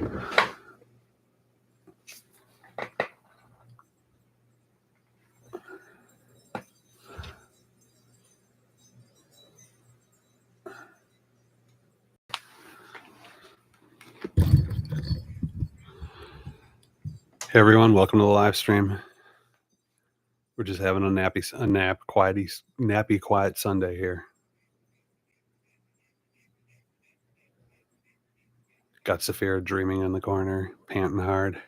Hey everyone, welcome to the live stream. We're just having a nappy quiet Sunday here. Got Saphira dreaming in the corner, panting hard.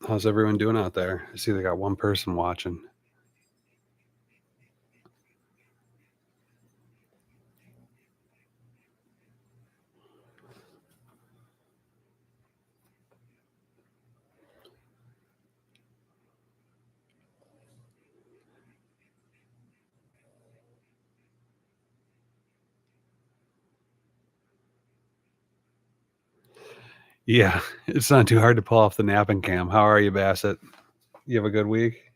How's everyone doing out there? I see they got one person watching. Yeah, it's not too hard to pull off the napping cam. How are you, Bassett? You have a good week?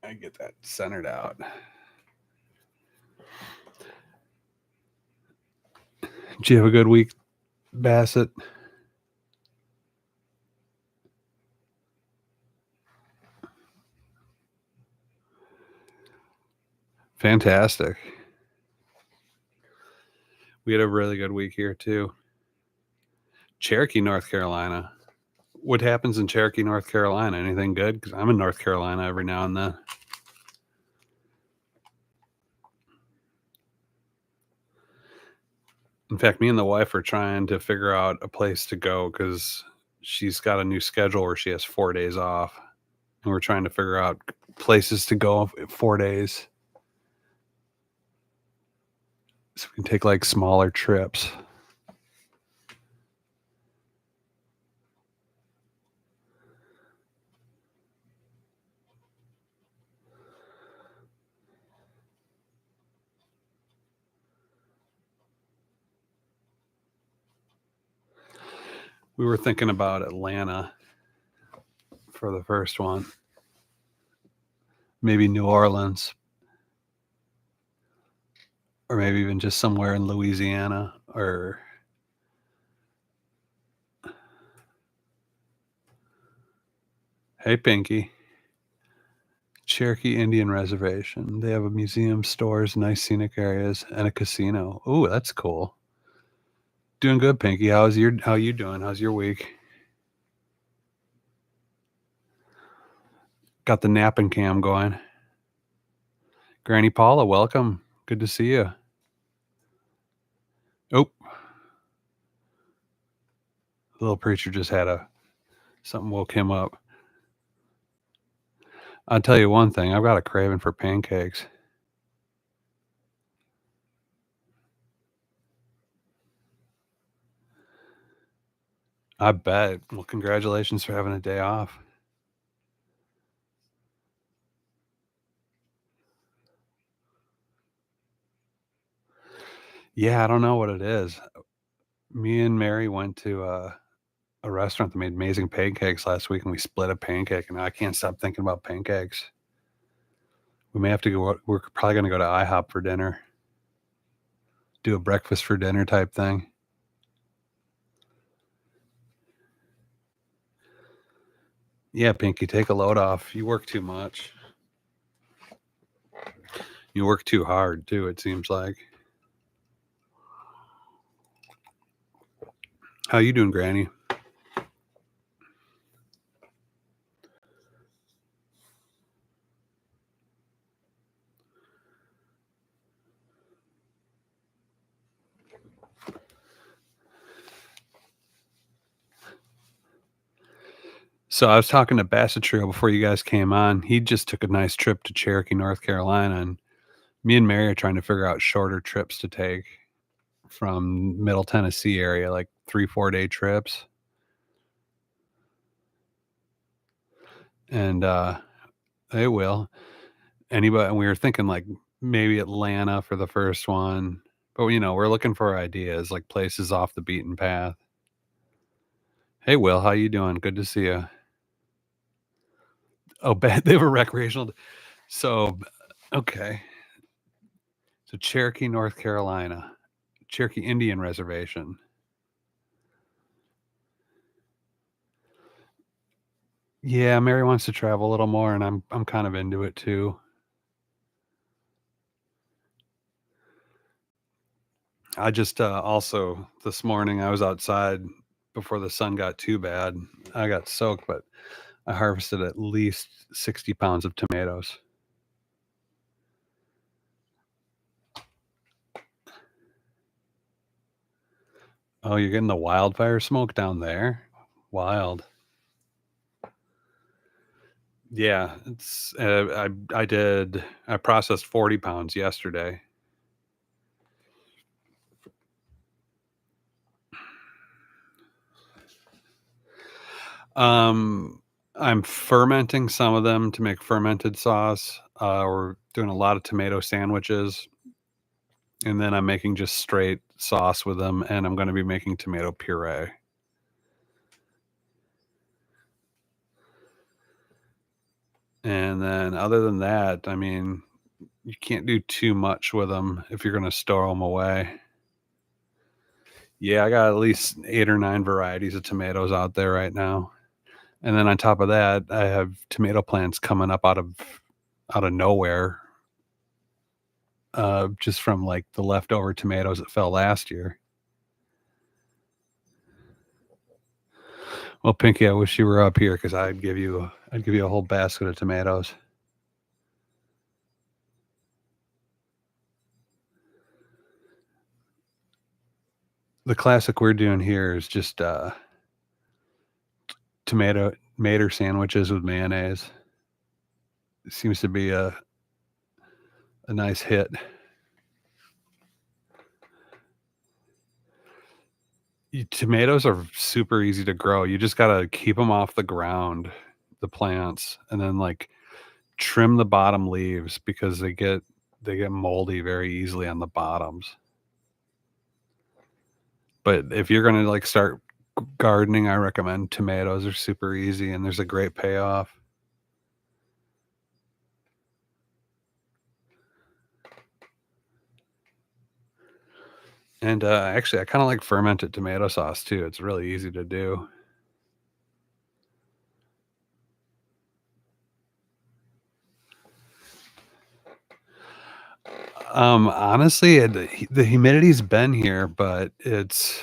I get that centered out. Did you have a good week, Bassett? Fantastic. We had a really good week here too. Cherokee, North Carolina. What happens in Cherokee, North Carolina? Anything good? Because I'm in North Carolina every now and then. In fact, me and the wife are trying to figure out a place to go because she's got a new schedule where she has 4 days off. And we're trying to figure out places to go 4 days. So we can take like smaller trips. We were thinking about Atlanta for the first one. Maybe New Orleans. Or maybe even just somewhere in Louisiana or hey Pinky. Cherokee Indian Reservation. They have a museum, stores, nice scenic areas, and a casino. Ooh, that's cool. Doing good, Pinky. How you doing? How's your week? Got the napping cam going. Granny Paula, welcome. Good to see you. Oh, the little preacher just had something woke him up. I'll tell you one thing. I've got a craving for pancakes. I bet. Well, congratulations for having a day off. Yeah, I don't know what it is. Me and Mary went to a restaurant that made amazing pancakes last week, and we split a pancake, and I can't stop thinking about pancakes. We may have to go. We're probably going to go to IHOP for dinner. Do a breakfast for dinner type thing. Yeah, Pinky, take a load off. You work too much. You work too hard, too, it seems like. How you doing, Granny? So I was talking to Bassett Trio before you guys came on. He just took a nice trip to Cherokee, North Carolina, and me and Mary are trying to figure out shorter trips to take from Middle Tennessee area, like 3-4 day trips. And they will. Anybody, and we were thinking like maybe Atlanta for the first one, but we're looking for ideas like places off the beaten path. Hey, Will, how you doing? Good to see you. Oh, bad. They were recreational. So, okay. So Cherokee, North Carolina, Cherokee Indian Reservation. Yeah, Mary wants to travel a little more, and I'm kind of into it too. I just also this morning I was outside before the sun got too bad. I got soaked, but I harvested at least 60 pounds of tomatoes. Oh, you're getting the wildfire smoke down there? Wild. Yeah, it's I processed 40 pounds yesterday. Um, I'm fermenting some of them to make fermented sauce. We're doing a lot of tomato sandwiches, and then I'm making just straight sauce with them, and I'm gonna be making tomato puree. And then other than that, I mean, you can't do too much with them if you're gonna store them away. Yeah, I got at least 8 or 9 varieties of tomatoes out there right now. And then on top of that, I have tomato plants coming up out of nowhere, just from, like, the leftover tomatoes that fell last year. Well, Pinky, I wish you were up here because I'd give you a whole basket of tomatoes. The classic we're doing here is just, tomato sandwiches with mayonnaise. It seems to be a nice hit. Tomatoes are super easy to grow. You just gotta keep them off the ground, the plants, and then, like, trim the bottom leaves because they get moldy very easily on the bottoms. But if you're gonna, like, start gardening, I recommend tomatoes are super easy and there's a great payoff. And, actually, I kinda like fermented tomato sauce too. It's really easy to do. Honestly, the humidity's been here, but it's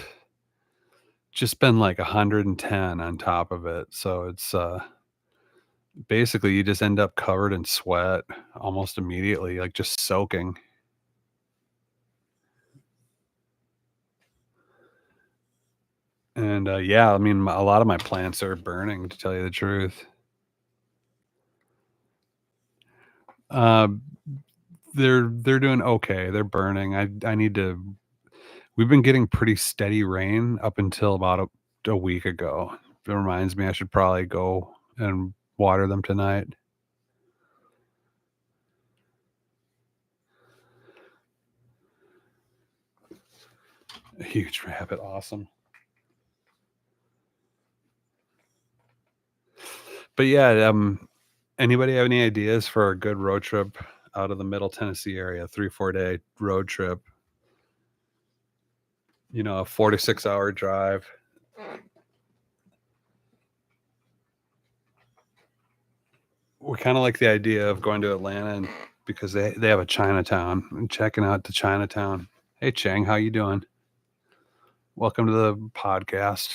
just been like 110 on top of it. So it's, basically, you just end up covered in sweat almost immediately, like, just soaking. And, yeah, I mean, a lot of my plants are burning, to tell you the truth. Uh, they're doing okay. They're burning. I need to we've been getting pretty steady rain up until about a week ago. It reminds me I should probably go and water them tonight. A huge rabbit, awesome. But yeah, anybody have any ideas for a good road trip out of the Middle Tennessee area? 3, 4 day road trip. A 4 to 6 hour drive. We kind of like the idea of going to Atlanta because they have a Chinatown and checking out the Chinatown. Hey Chang, how you doing? Welcome to the podcast.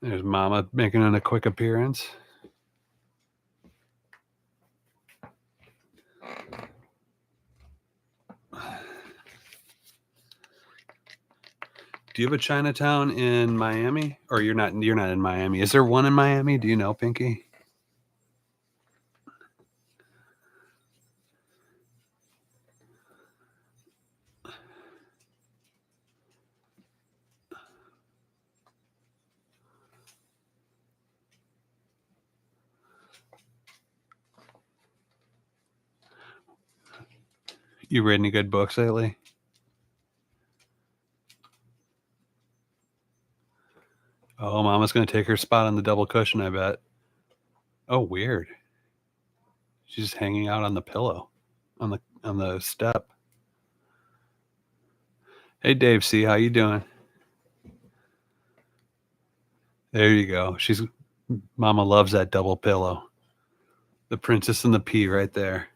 There's Mama making a quick appearance. Do you have a Chinatown in Miami? Or you're not in Miami. Is there one in Miami? Do you know, Pinky? You read any good books lately? Oh, mama's gonna take her spot on the double cushion, I bet. Oh, weird. She's just hanging out on the pillow, on the step. Hey, Dave C, how you doing? There you go. Mama loves that double pillow. The princess and the pea right there.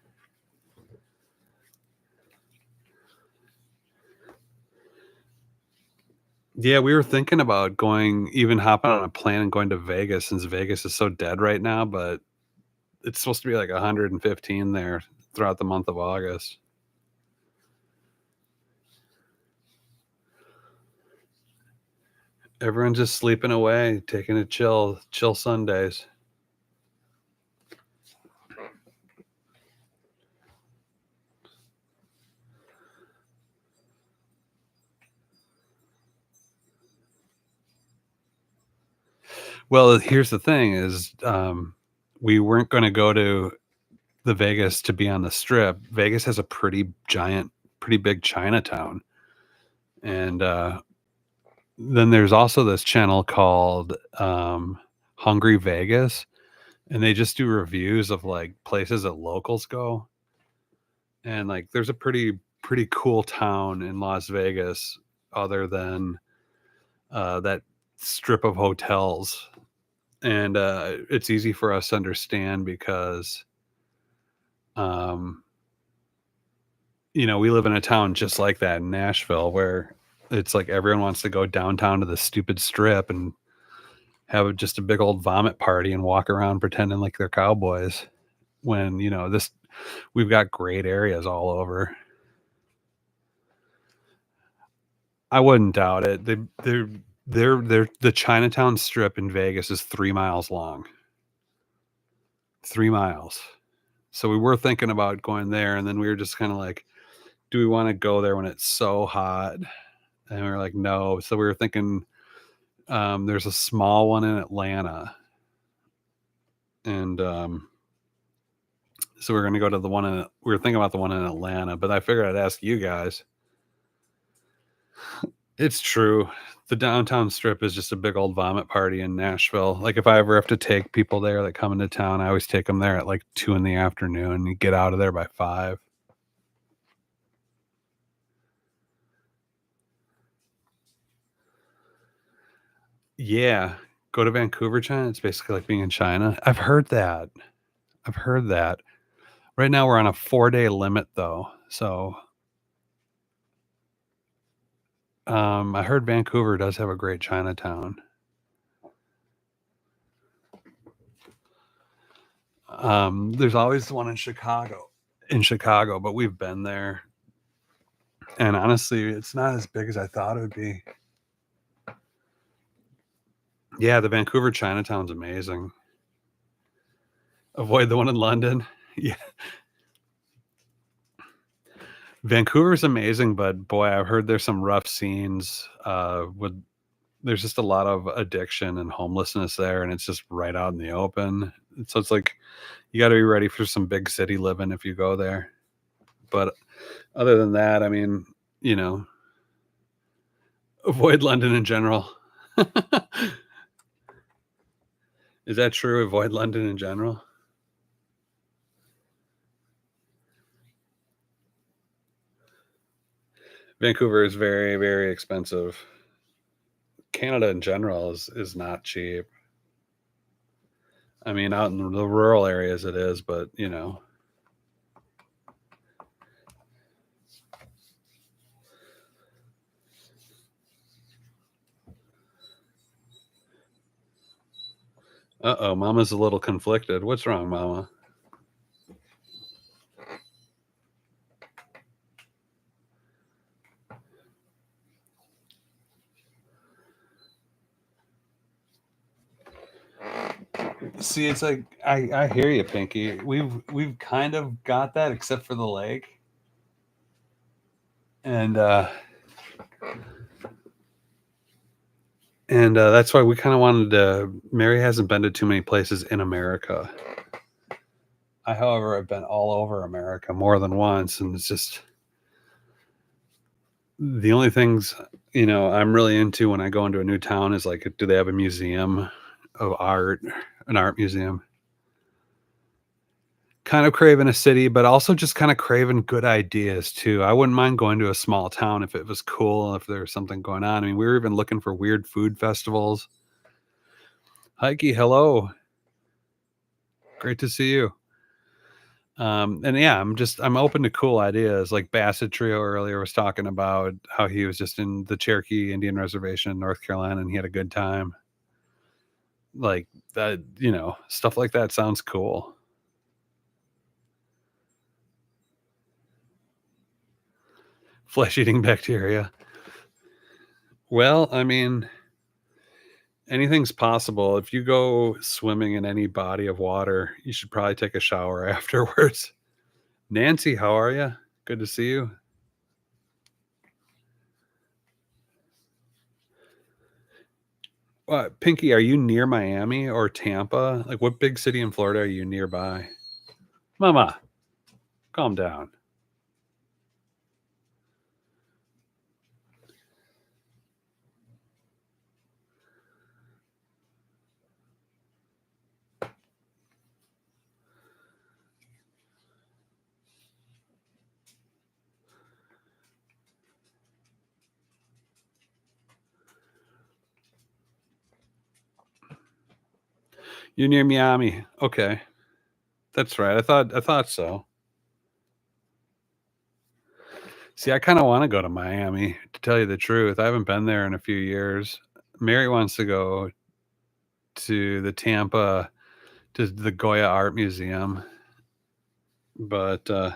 Yeah, we were thinking about even hopping on a plane and going to Vegas since Vegas is so dead right now, but it's supposed to be like 115 there throughout the month of August. Everyone's just sleeping away, taking a chill Sundays. Well, here's the thing is, we weren't gonna go to the Vegas to be on the Strip. Vegas has a pretty big Chinatown, and, then there's also this channel called, Hungry Vegas, and they just do reviews of, like, places that locals go, and, like, there's a pretty cool town in Las Vegas other than, that strip of hotels, and, it's easy for us to understand because, um, we live in a town just like that in Nashville where it's like everyone wants to go downtown to the stupid strip and have just a big old vomit party and walk around pretending like they're cowboys when, we've got great areas all over. I wouldn't doubt it. The Chinatown strip in Vegas is 3 miles long. 3 miles. So we were thinking about going there, and then we were just kinda like, "Do we wanna go there when it's so hot?" And we were like, "No." So we were thinking, there's a small one in Atlanta, and, so we're gonna go to we were thinking about the one in Atlanta, but I figured I'd ask you guys. It's true. The downtown strip is just a big old vomit party in Nashville. Like, if I ever have to take people there that come into town, I always take them there at, like, 2 in the afternoon, you get out of there by 5. Yeah. Go to Vancouver, China, it's basically like being in China. I've heard that. I've heard that. Right now, we're on a 4-day limit, though, so, I heard Vancouver does have a great Chinatown. There's always the one in Chicago, but we've been there, and honestly, it's not as big as I thought it would be. Yeah, the Vancouver Chinatown's amazing. Avoid the one in London. Yeah, Vancouver's amazing, but boy, I've heard there's some rough scenes, with there's just a lot of addiction and homelessness there, and it's just right out in the open. So it's like you gotta be ready for some big city living if you go there. But other than that, I mean, you know, avoid London in general. Is that true? Avoid London in general? Vancouver is very, very expensive. Canada in general is not cheap. I mean, out in the rural areas it is, but, Uh-oh, mama's a little conflicted. What's wrong, mama? See, it's like I hear you, Pinky. We've kind of got that except for the lake. And that's why we kind of wanted to Mary hasn't been to too many places in America. I, however, have been all over America more than once, and it's just The only things, I'm really into when I go into a new town is like, do they have a museum of art, an art museum? Kind of craving a city, but also just kind of craving good ideas too. I wouldn't mind going to a small town if it was cool, if there was something going on. I mean, we were even looking for weird food festivals. Heike, hello. Great to see you. And yeah, I'm open to cool ideas. Like Bassett Trio earlier was talking about how he was just in the Cherokee Indian Reservation in North Carolina and he had a good time. Like that, stuff like that sounds cool. Flesh eating bacteria. Well, I mean, anything's possible. If you go swimming in any body of water, you should probably take a shower afterwards. Nancy, how are you? Good to see you. Pinky, are you near Miami or Tampa? Like, what big city in Florida are you nearby? Mama, calm down. You near Miami? Okay, that's right. I thought so. See, I kind of want to go to Miami. To tell you the truth, I haven't been there in a few years. Mary wants to go to the Tampa to the Goya Art Museum, but and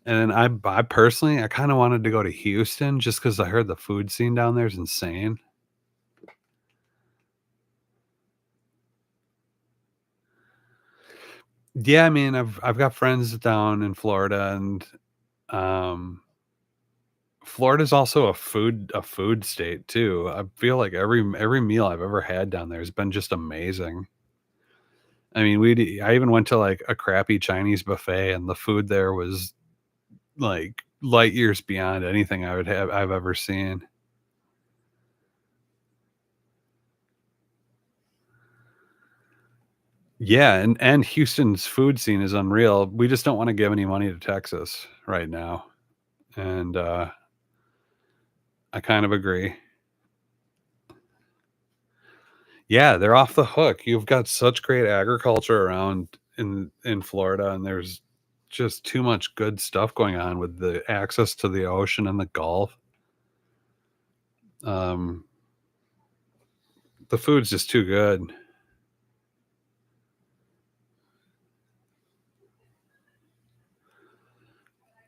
then I personally I kind of wanted to go to Houston just because I heard the food scene down there is insane. Yeah, I mean, I've got friends down in Florida, and um, Florida's also a food state too. I feel like every meal I've ever had down there has been just amazing. I mean, I even went to like a crappy Chinese buffet, and the food there was like light years beyond anything I've ever seen. Yeah, and Houston's food scene is unreal. We just don't want to give any money to Texas right now, and I kind of agree. Yeah, they're off the hook. You've got such great agriculture around in Florida, and there's just too much good stuff going on with the access to the ocean and the Gulf. Um, the food's just too good.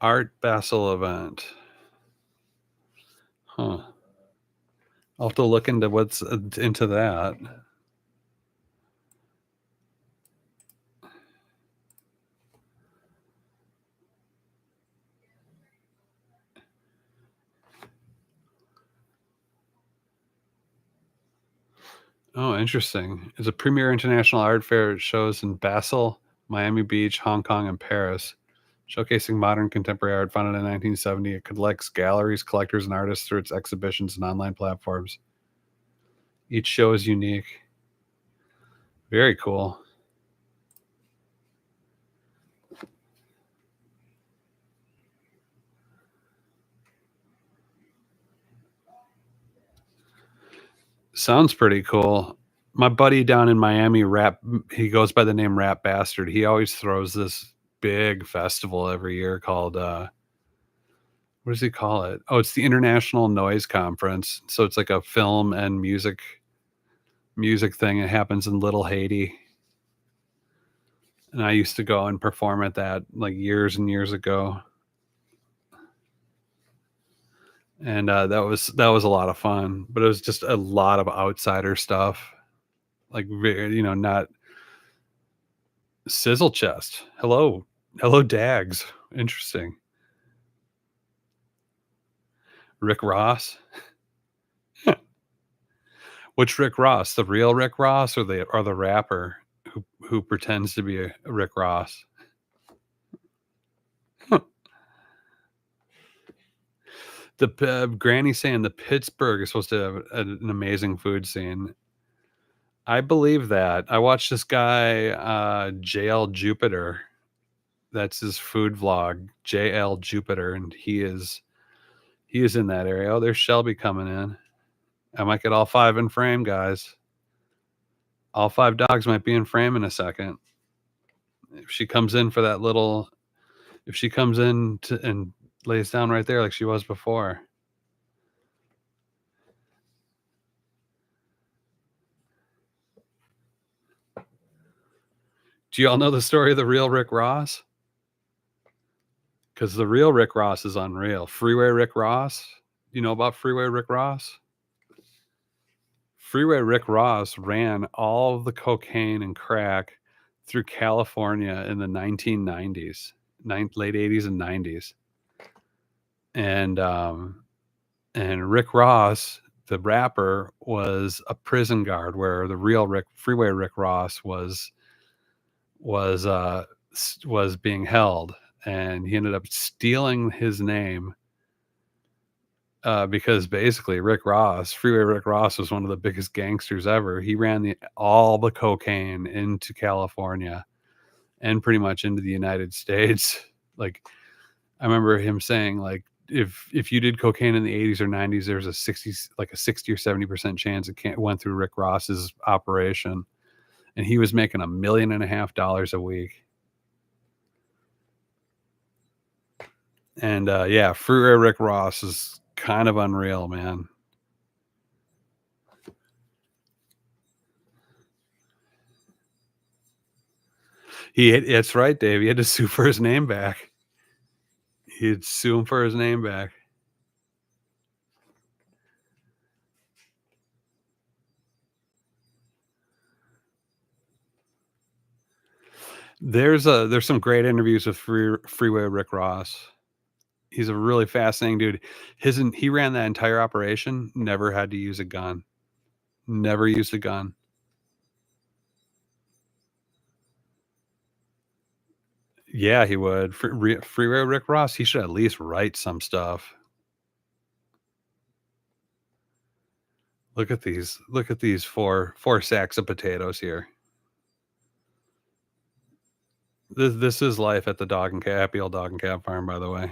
Art Basel event. Huh. I'll have to look into what's into that. Oh, interesting. It's a premier international art fair. It shows in Basel, Miami Beach, Hong Kong, and Paris, showcasing modern contemporary art founded in 1970. It collects galleries, collectors, and artists through its exhibitions and online platforms. Each show is unique. Very cool. Sounds pretty cool. My buddy down in Miami, he goes by the name Rap Bastard. He always throws this big festival every year called what does he call it? Oh, it's the International Noise Conference. So it's like a film and music thing. It happens in Little Haiti. And I used to go and perform at that like years and years ago. And that was a lot of fun, but it was just a lot of outsider stuff. Like very, not sizzle chest. Hello. Hello Dags. Interesting. Rick Ross. Which Rick Ross? The real Rick Ross or the rapper who pretends to be a Rick Ross? Granny saying the Pittsburgh is supposed to have an amazing food scene. I believe that. I watched this guy, JL Jupiter. That's his food vlog, JL Jupiter, and he is in that area. Oh, there's Shelby coming in. I might get all 5 in frame, guys. All 5 dogs might be in frame in a second. If she comes in for that little if she comes in to and lays down right there like she was before. Do you all know the story of the real Rick Ross? Because the real Rick Ross is unreal. Freeway Rick Ross? You know about Freeway Rick Ross? Freeway Rick Ross ran all of the cocaine and crack through California in the 1990s, late 80s and 90s. And Rick Ross, the rapper, was a prison guard where the real Freeway Rick Ross was was being held, and he ended up stealing his name because basically Freeway Rick Ross was one of the biggest gangsters ever. He ran all the cocaine into California and pretty much into the United States. Like, I remember him saying, like, if you did cocaine in the 80s or 90s, there's a 60 or 70% chance it went through Rick Ross's operation, and he was making $1.5 million a week. And yeah, Freeway Rick Ross is kind of unreal, man. It's right, Dave. He had to sue for his name back. He'd sue him for his name back. There's some great interviews with Freeway Rick Ross. He's a really fascinating dude. He ran that entire operation, never had to use a gun. Never used a gun. Yeah, he would. Freeway Rick Ross, he should at least write some stuff. Look at these four sacks of potatoes here. This is life at the dog and cat happy old dog and cat farm, by the way.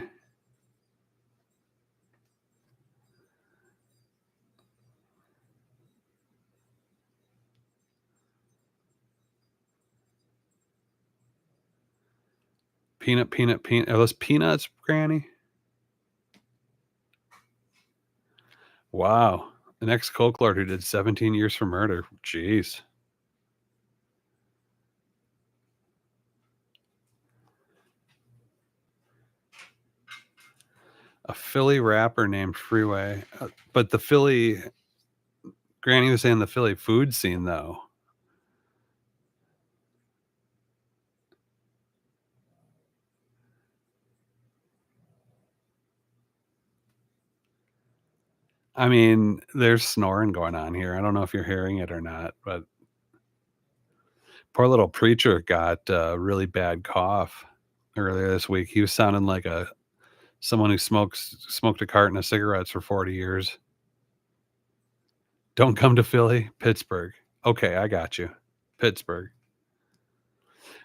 Peanut. Are those peanuts, Granny? Wow. An ex-coke lord who did 17 years for murder. Jeez. A Philly rapper named Freeway. But Granny was saying the Philly food scene, though. I mean, there's snoring going on here. I don't know if you're hearing it or not, but poor little preacher got a really bad cough earlier this week. He was sounding like someone who smoked a carton of cigarettes for 40 years. Don't come to Philly, Pittsburgh. Okay, I got you. Pittsburgh.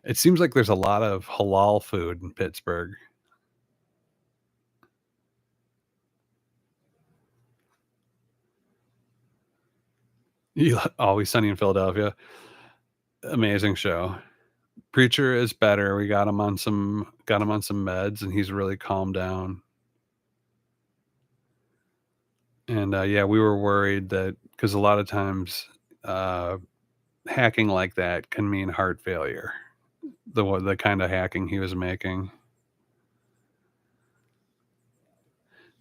It seems like there's a lot of halal food in Pittsburgh. Always Sunny in Philadelphia. Amazing show. Preacher is better. We got him on some meds, and he's really calmed down. And yeah, we were worried that because a lot of times hacking like that can mean heart failure. The kind of hacking he was making.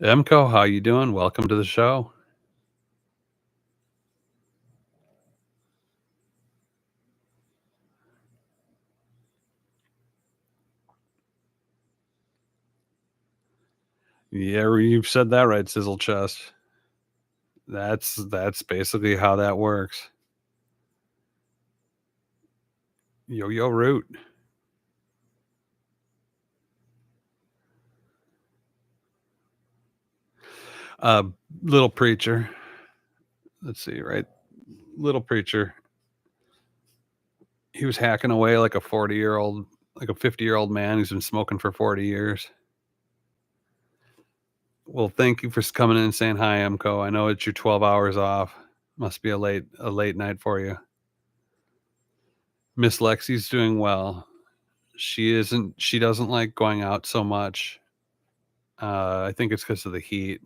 Emco, how you doing? Welcome to the show. Yeah, you've said that right, Sizzle Chest. That's basically how that works. Yo root. Uh, Little preacher. Let's see, right? Little preacher. He was hacking away like a 40-year-old, like a 50-year-old man who's been smoking for 40 years. Well, thank you for coming in and saying hi, Emco. I know it's your 12 hours off. Must be a late night for you. Miss Lexi's doing well. She doesn't like going out so much. I think it's because of the heat.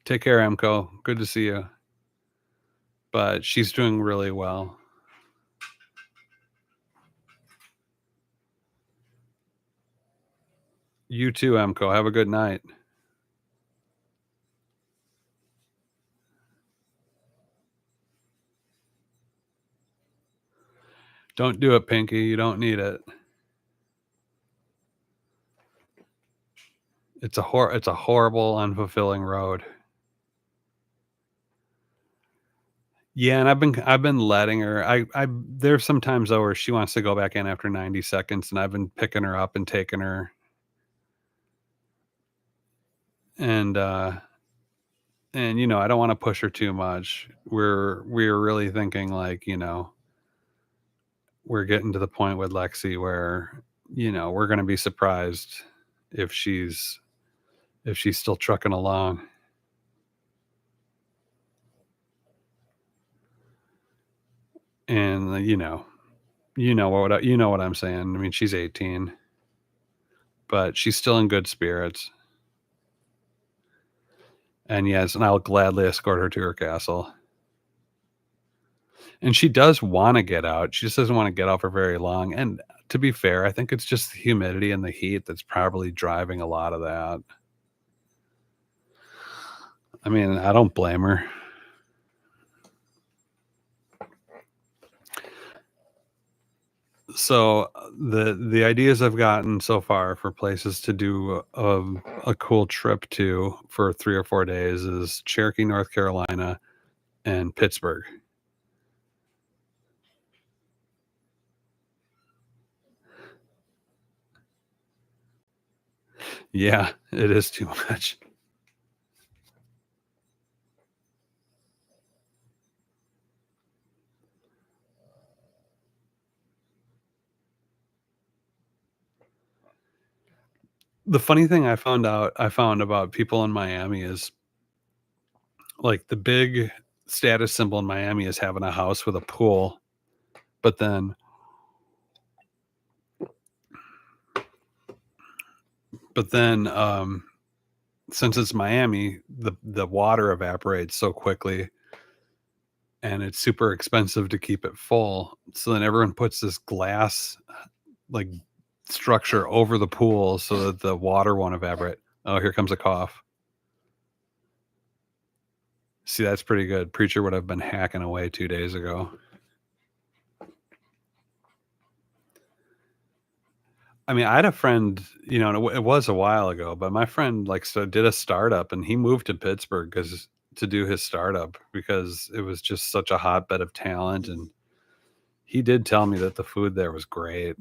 Take care, Emco. Good to see you. But she's doing really well. You too, Emco. Have a good night. Don't do it, Pinky. You don't need it. It's a horrible, unfulfilling road. Yeah, and I've been letting her. I There's some times though where she wants to go back in after 90 seconds, and I've been picking her up and taking her, and I don't want to push her too much. We're really thinking like, we're getting to the point with Lexi where, we're going to be surprised if she's still trucking along. And you know what I'm saying. I mean, she's 18, but she's still in good spirits. And yes, and I'll gladly escort her to her castle. And she does wanna get out, she just doesn't wanna get out for very long, and to be fair, I think it's just the humidity and the heat that's probably driving a lot of that. I mean, I don't blame her. So, the ideas I've gotten so far for places to do a cool trip to for 3 or 4 days is Cherokee, North Carolina, and Pittsburgh. Yeah, it is too much. The funny thing I found about people in Miami is, like, the big status symbol in Miami is having a house with a pool, but then, since it's Miami, the water evaporates so quickly, and it's super expensive to keep it full, so then everyone puts this glass, like, structure over the pool so that the water won't evaporate. Oh, here comes a cough. See, that's pretty good. Preacher would have been hacking away 2 days ago. I mean, I had a friend, and it was a while ago, but my friend, like, did a startup, and he moved to Pittsburgh because to do his startup because it was just such a hotbed of talent, and he did tell me that the food there was great.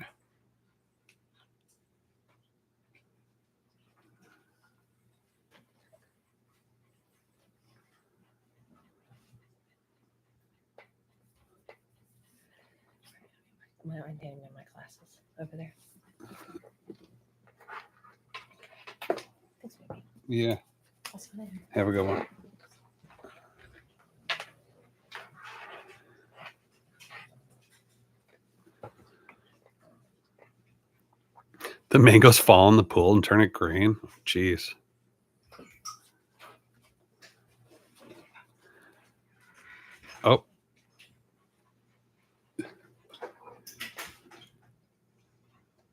I'm getting in my classes over there. Thanks, baby. Yeah. I'll see you later. Have a good one. The mangoes fall in the pool and turn it green. Jeez. Oh,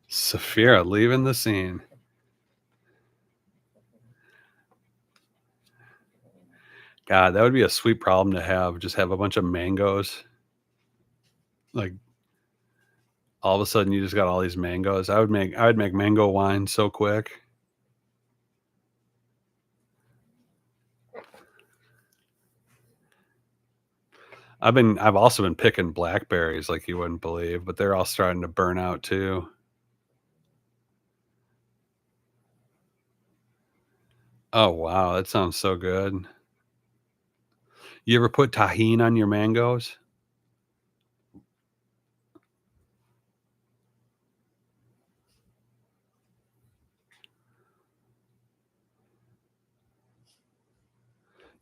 Saphira leaving the scene. God, that would be a sweet problem to have. Just have a bunch of mangoes. Like, all of a sudden, you just got all these mangoes. I would make mango wine so quick. I've also been picking blackberries like you wouldn't believe, but they're all starting to burn out too. Oh, wow, that sounds so good. You ever put tahine on your mangoes?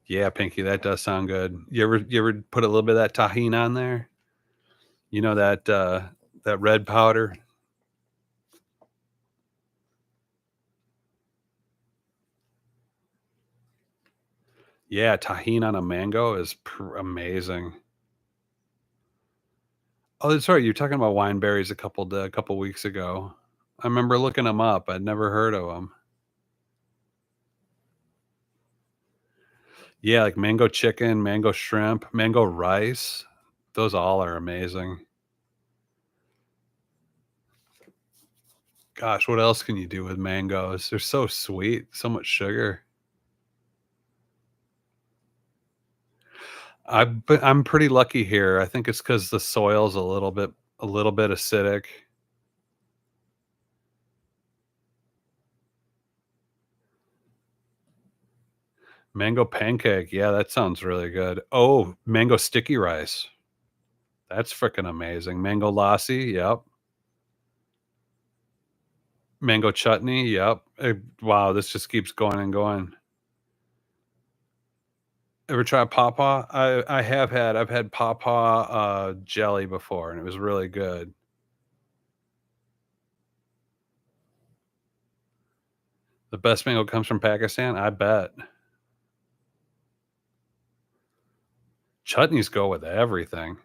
Yeah, Pinky, that does sound good. You ever put a little bit of that tahine on there? You know that red powder? Yeah, tahine on a mango is amazing. Oh, that's right. You're talking about wine berries a couple weeks ago. I remember looking them up. I'd never heard of them. Yeah, like mango chicken, mango shrimp, mango rice. Those all are amazing. Gosh, what else can you do with mangoes? They're so sweet, so much sugar. I'm pretty lucky here. I think it's because the soil's a little bit acidic. Mango pancake, yeah, that sounds really good. Oh, mango sticky rice. That's freaking amazing. Mango lassi, yep. Mango chutney, yep. Wow, this just keeps going and going. Ever try pawpaw? I've had pawpaw, jelly before, and it was really good. The best mango comes from Pakistan? I bet. Chutneys go with everything.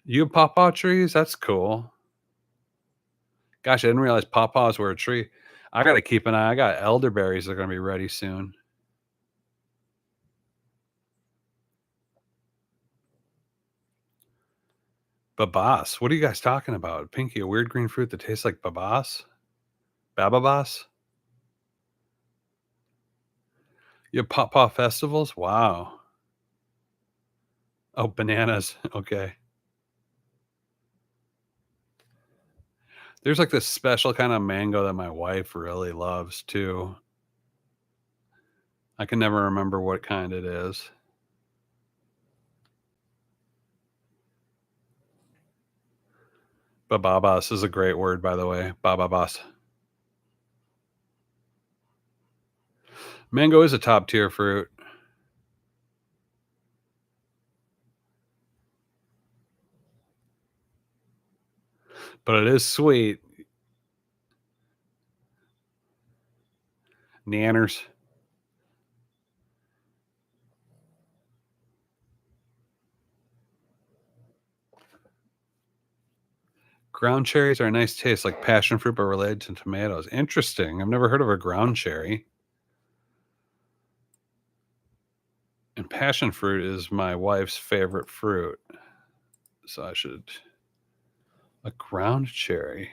You have pawpaw trees? That's cool. Gosh, I didn't realize pawpaws were a tree. I gotta keep an eye. I got elderberries that are gonna be ready soon. Babas. What are you guys talking about? Pinky, a weird green fruit that tastes like babas? Bababas? You have pawpaw festivals? Wow. Oh, bananas. Okay. There's like this special kind of mango that my wife really loves too. I can never remember what kind it is. Bababas is a great word, by the way. Bababas. Mango is a top tier fruit, but it is sweet. Nanners. Ground cherries are a nice taste, like passion fruit, but related to tomatoes. Interesting. I've never heard of a ground cherry. And passion fruit is my wife's favorite fruit. So I should. A ground cherry.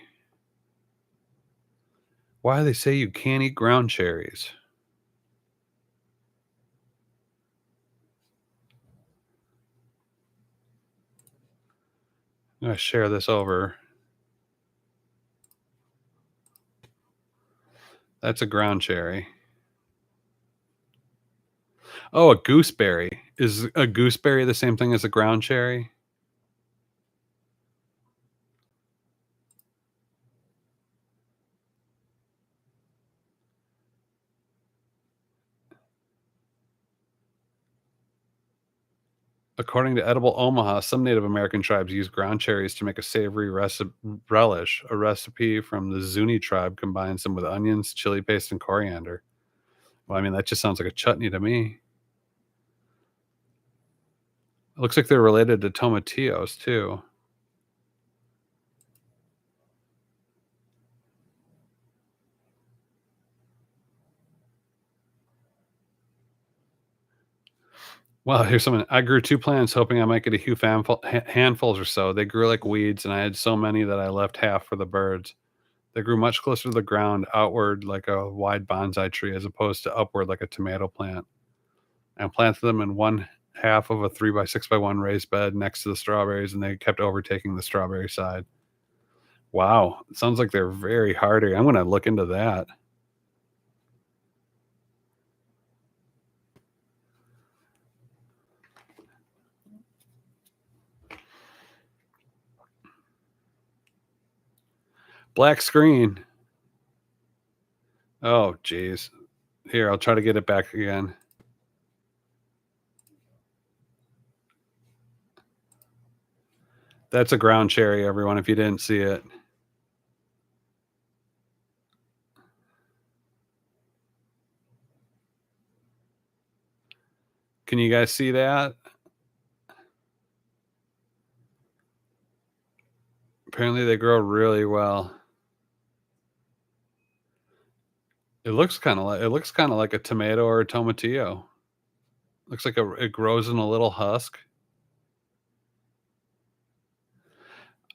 Why do they say you can't eat ground cherries? I'm going to share this over. That's a ground cherry. Oh, a gooseberry. Is a gooseberry the same thing as a ground cherry? According to Edible Omaha, some Native American tribes use ground cherries to make a savory relish. A recipe from the Zuni tribe combines them with onions, chili paste, and coriander. Well, I mean, that just sounds like a chutney to me. It looks like they're related to tomatillos too. Well, here's something. I grew 2 plants hoping I might get a few handfuls or so. They grew like weeds, and I had so many that I left half for the birds. They grew much closer to the ground, outward like a wide bonsai tree, as opposed to upward like a tomato plant. I planted them in one half of a 3x6x1 raised bed next to the strawberries, and they kept overtaking the strawberry side. Wow, it sounds like they're very hardy. I'm gonna look into that. Black screen. Oh, geez. Here, I'll try to get it back again. That's a ground cherry, everyone, if you didn't see it. Can you guys see that? Apparently they grow really well. It looks kind of like a tomato or a tomatillo. Looks like it grows in a little husk.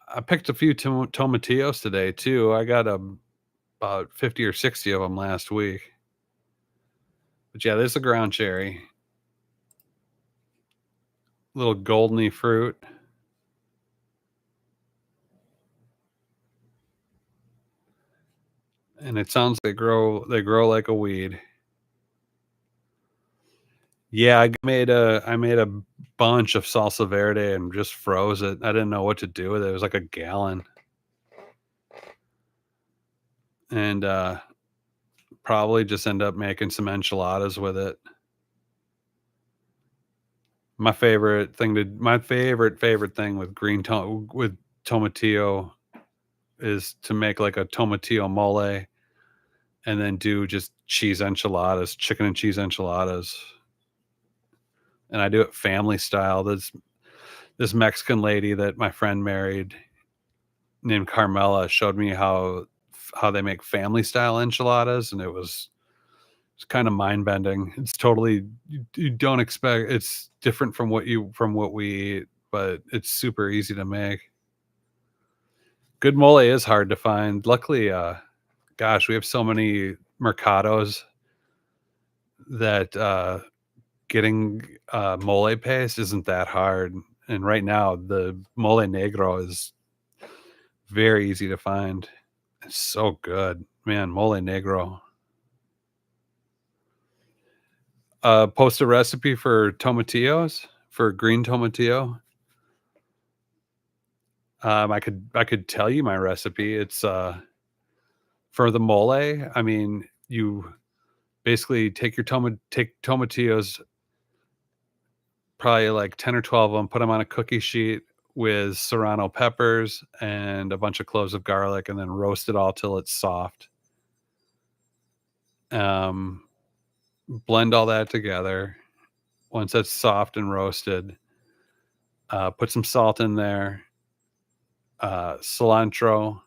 I picked a few tomatillos today too. I got about 50 or 60 of them last week. But yeah, this is a ground cherry. Little goldeny fruit. And it sounds they grow like a weed. Yeah, I made a bunch of salsa verde and just froze it. I didn't know what to do with it. It was like a gallon. And probably just end up making some enchiladas with it. My favorite thing with with tomatillo is to make like a tomatillo mole and then do just cheese enchiladas, chicken and cheese enchiladas. And I do it family style. There's this Mexican lady that my friend married named Carmela showed me how they make family style enchiladas, and it's kind of mind bending. It's totally you don't expect it's different from what we eat, but it's super easy to make. Good mole is hard to find. Luckily, gosh, we have so many mercados that getting mole paste isn't that hard. And right now, the mole negro is very easy to find. It's so good, man. Mole negro. Post a recipe for tomatillos for green tomatillo. I could tell you my recipe. It's for the mole. I mean, you basically take tomatillos, probably like 10 or 12 of them, put them on a cookie sheet with serrano peppers and a bunch of cloves of garlic, and then roast it all till it's soft. Um, blend all that together. Once that's soft and roasted, put some salt in there, cilantro,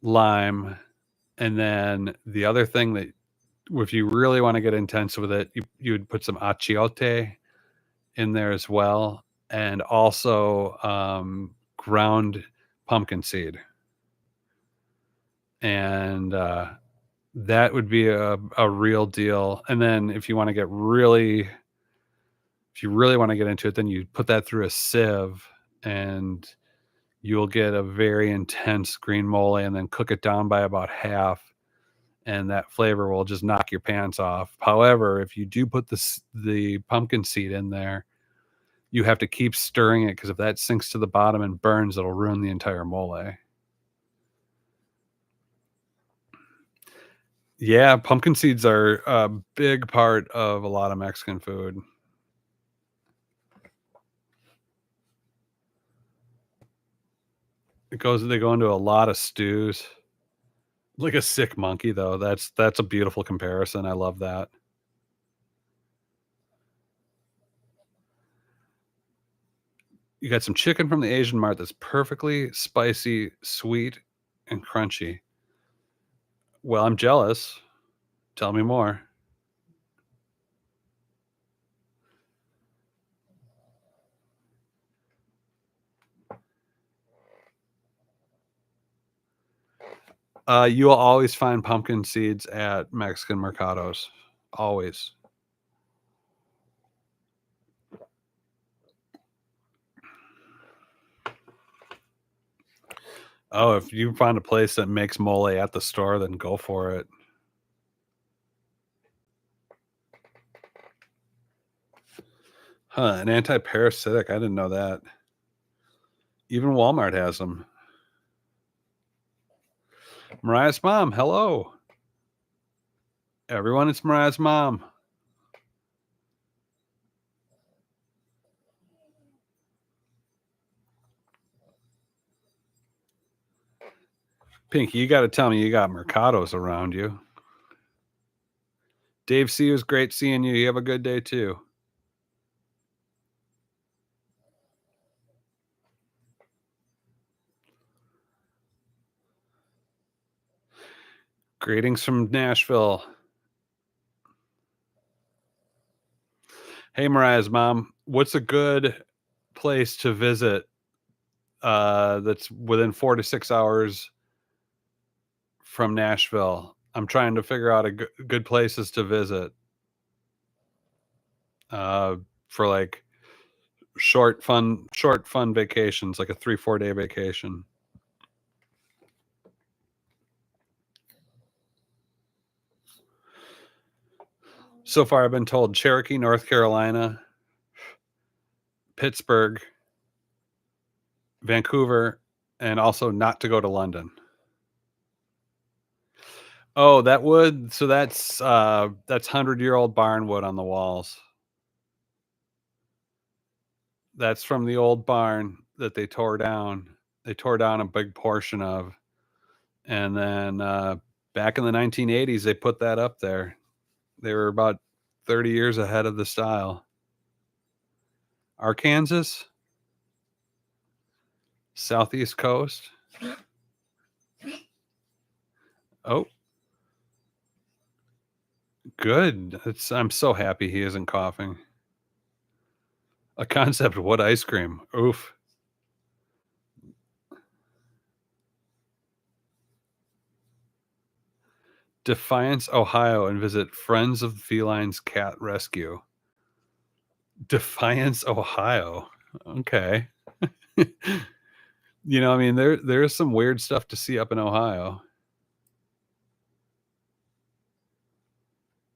lime, and then the other thing that if you really want to get intense with it, you would put some achiote in there as well, and also ground pumpkin seed, and that would be a real deal. And then if you really want to get into it, then you put that through a sieve, and you'll get a very intense green mole, and then cook it down by about half, and that flavor will just knock your pants off. However, if you do put the pumpkin seed in there, you have to keep stirring it, because if that sinks to the bottom and burns, it'll ruin the entire mole. Yeah, pumpkin seeds are a big part of a lot of Mexican food. They go into a lot of stews. Like a sick monkey though. That's a beautiful comparison. I love that. You got some chicken from the Asian mart that's perfectly spicy, sweet, and crunchy. Well, I'm jealous. Tell me more. You will always find pumpkin seeds at Mexican mercados. Always. Oh, if you find a place that makes mole at the store, then go for it. Huh, an anti-parasitic. I didn't know that. Even Walmart has them. Mariah's mom, hello. Everyone, it's Mariah's mom. Pinky, you got to tell me you got Mercados around you. Dave C, it was great seeing you. You have a good day too. Greetings from Nashville. Hey, Mariah's mom, what's a good place to visit that's within 4 to 6 hours from Nashville? I'm trying to figure out good places to visit for like short fun vacations, like a 3-4 day vacation. So far, I've been told Cherokee, North Carolina, Pittsburgh, Vancouver, and also not to go to London. Oh, that wood. So that's 100-year-old barn wood on the walls. That's from the old barn that they tore down. They tore down a big portion of, and then back in the 1980s, they put that up there. They were about 30 years ahead of the style. Arkansas, Southeast Coast. Oh, good. I'm so happy he isn't coughing. A concept wood ice cream. Oof. Defiance, Ohio, and visit Friends of Felines Cat Rescue. Defiance, Ohio. Okay. You know, I mean, there's some weird stuff to see up in Ohio.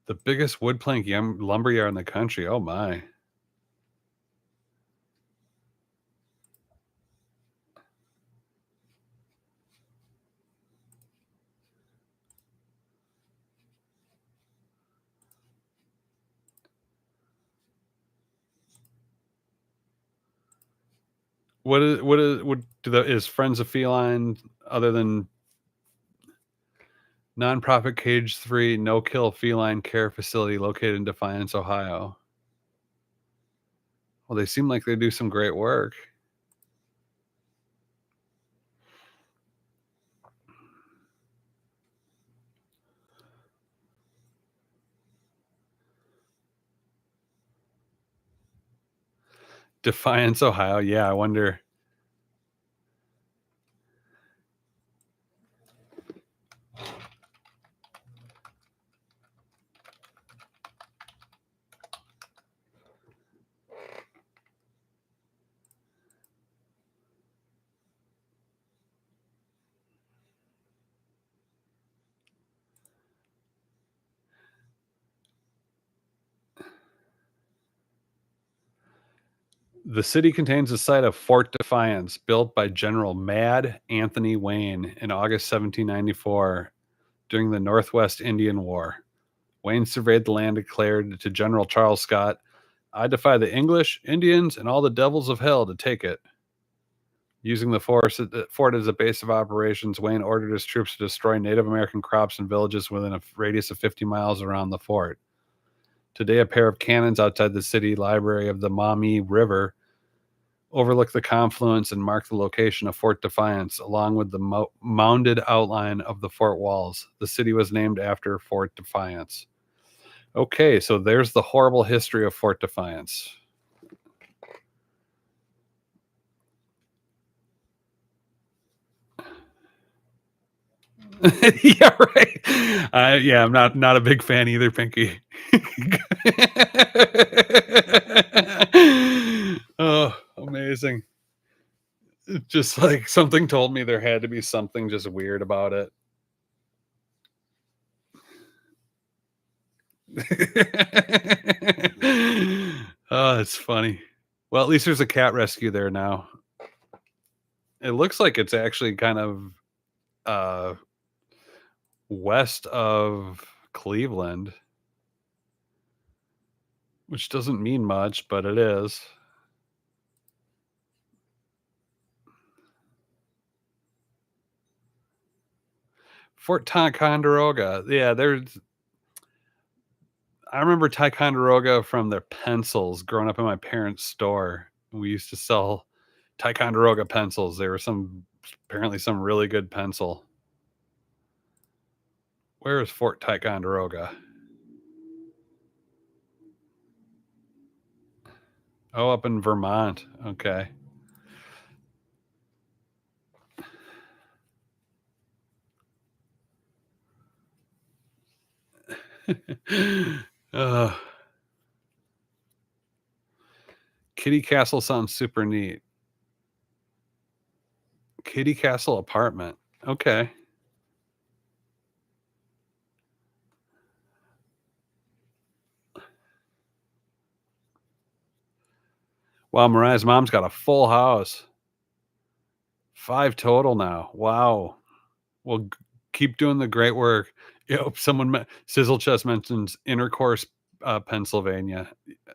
The biggest wood plank lumber yard in the country. Oh my. Is Friends of Feline, other than nonprofit cage free no kill feline care facility located in Defiance, Ohio? Well, they seem like they do some great work. Defiance, Ohio. Yeah, I wonder. The city contains the site of Fort Defiance, built by General Mad Anthony Wayne in August 1794 during the Northwest Indian War. Wayne surveyed the land, declared to General Charles Scott, "I defy the English, Indians, and all the devils of hell to take it." Using the fort as a base of operations, Wayne ordered his troops to destroy Native American crops and villages within a radius of 50 miles around the fort. Today, a pair of cannons outside the city library of the Maumee River overlook the confluence and mark the location of Fort Defiance, along with the mounded outline of the fort walls. The city was named after Fort Defiance. Okay, so there's the horrible history of Fort Defiance. Yeah, right. Yeah, I'm not a big fan either, Pinky. Oh, amazing. Just like something told me there had to be something just weird about it. Oh, it's funny. Well, at least there's a cat rescue there now. It looks like it's actually kind of uh west of Cleveland, which doesn't mean much, but it is. Fort Ticonderoga. Yeah, there's I remember Ticonderoga from their pencils growing up in my parents' store. We used to sell Ticonderoga pencils. They were apparently some really good pencil. Where is Fort Ticonderoga? Oh, up in Vermont. Okay. uh, Kitty Castle sounds super neat. Kitty Castle apartment. Okay. Wow, Mariah's mom's got a full house. 5 total now. Wow. Well, keep doing the great work. Yep, Sizzle Chest mentions Intercourse, Pennsylvania,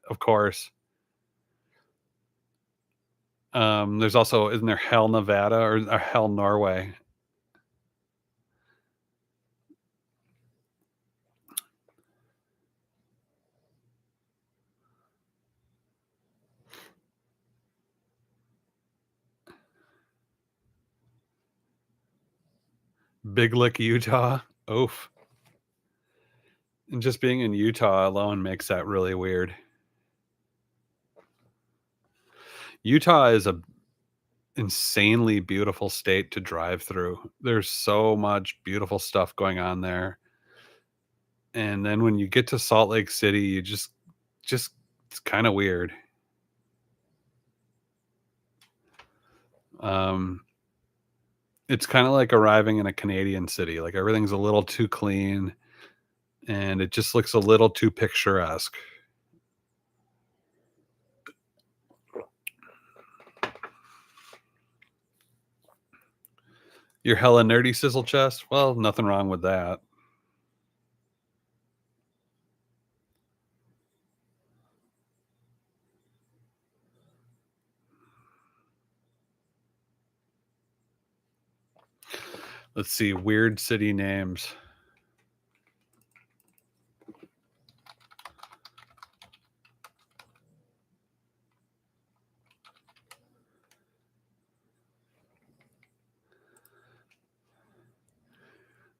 of course. There's also, isn't there Hell, Nevada or Hell, Norway? Big Lick, Utah. Oof. And just being in Utah alone makes that really weird. Utah is a insanely beautiful state to drive through. There's so much beautiful stuff going on there. And then when you get to Salt Lake City, you just it's kind of weird. Um it's kind of like arriving in a Canadian city. Like everything's a little too clean and it just looks a little too picturesque. You're hella nerdy, Sizzle Chest? Well, nothing wrong with that. Let's see, weird city names.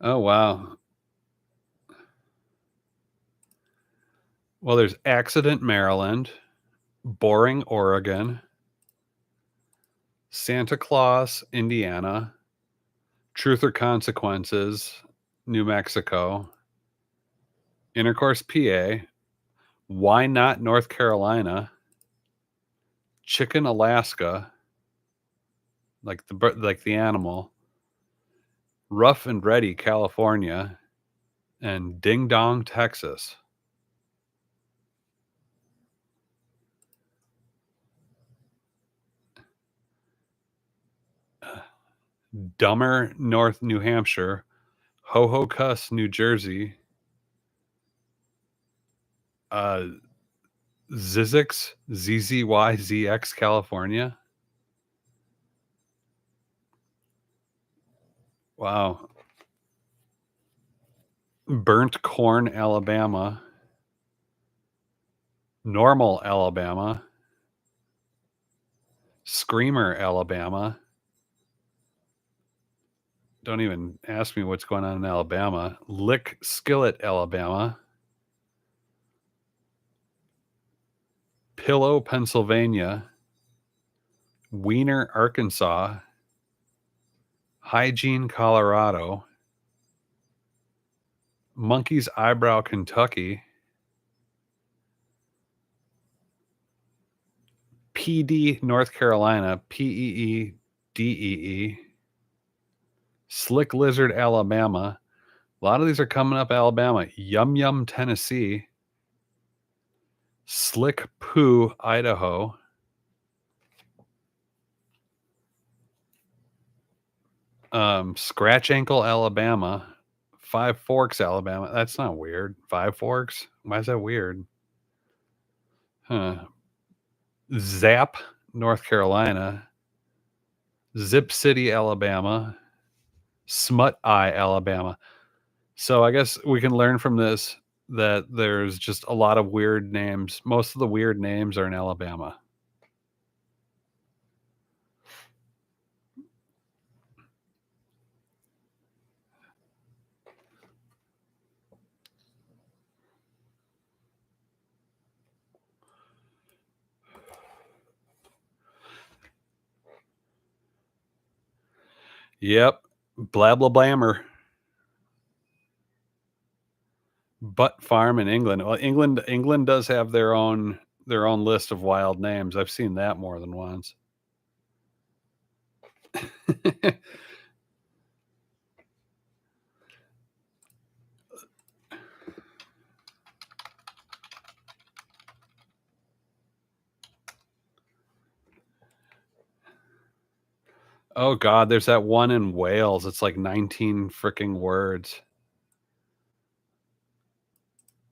Oh, wow. Well, there's Accident, Maryland, Boring, Oregon, Santa Claus, Indiana, Truth or Consequences, New Mexico, Intercourse, PA, Why Not, North Carolina, Chicken, Alaska, like the animal, Rough and Ready, California, and Ding Dong, Texas. Dummer, North New Hampshire, Ho Ho Cuss, New Jersey, uh, Zizix, ZZYZX, California. Wow. Burnt Corn, Alabama, Normal, Alabama, Screamer, Alabama. Don't even ask me what's going on in Alabama. Lick Skillet, Alabama. Pillow, Pennsylvania. Wiener, Arkansas. Hygiene, Colorado. Monkey's Eyebrow, Kentucky. PD, North Carolina. PEE, DEE. Slick Lizard, Alabama. A lot of these are coming up Alabama. Yum Yum, Tennessee. Slick Poo, Idaho. Scratch Ankle, Alabama. Five Forks, Alabama. That's not weird. Five Forks? Why is that weird? Huh. Zap, North Carolina. Zip City, Alabama. Smut Eye, Alabama. So I guess we can learn from this that there's just a lot of weird names. Most of the weird names are in Alabama. Yep. Blah blah blammer. Butt Farm in England. Well, England does have their own list of wild names. I've seen that more than once. Oh god, there's that one in Wales. It's like 19 freaking words.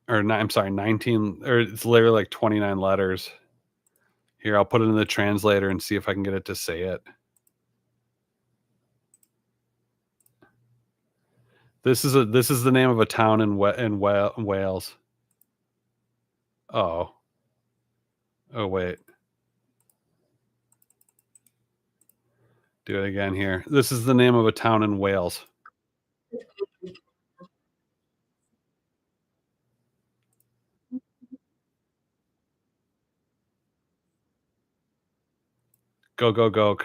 Or I'm sorry, 19, or it's literally like 29 letters. Here, I'll put it in the translator and see if I can get it to say it. This is the name of a town in Wales. Oh. Oh wait. Do it again here. This is the name of a town in Wales. Go go go.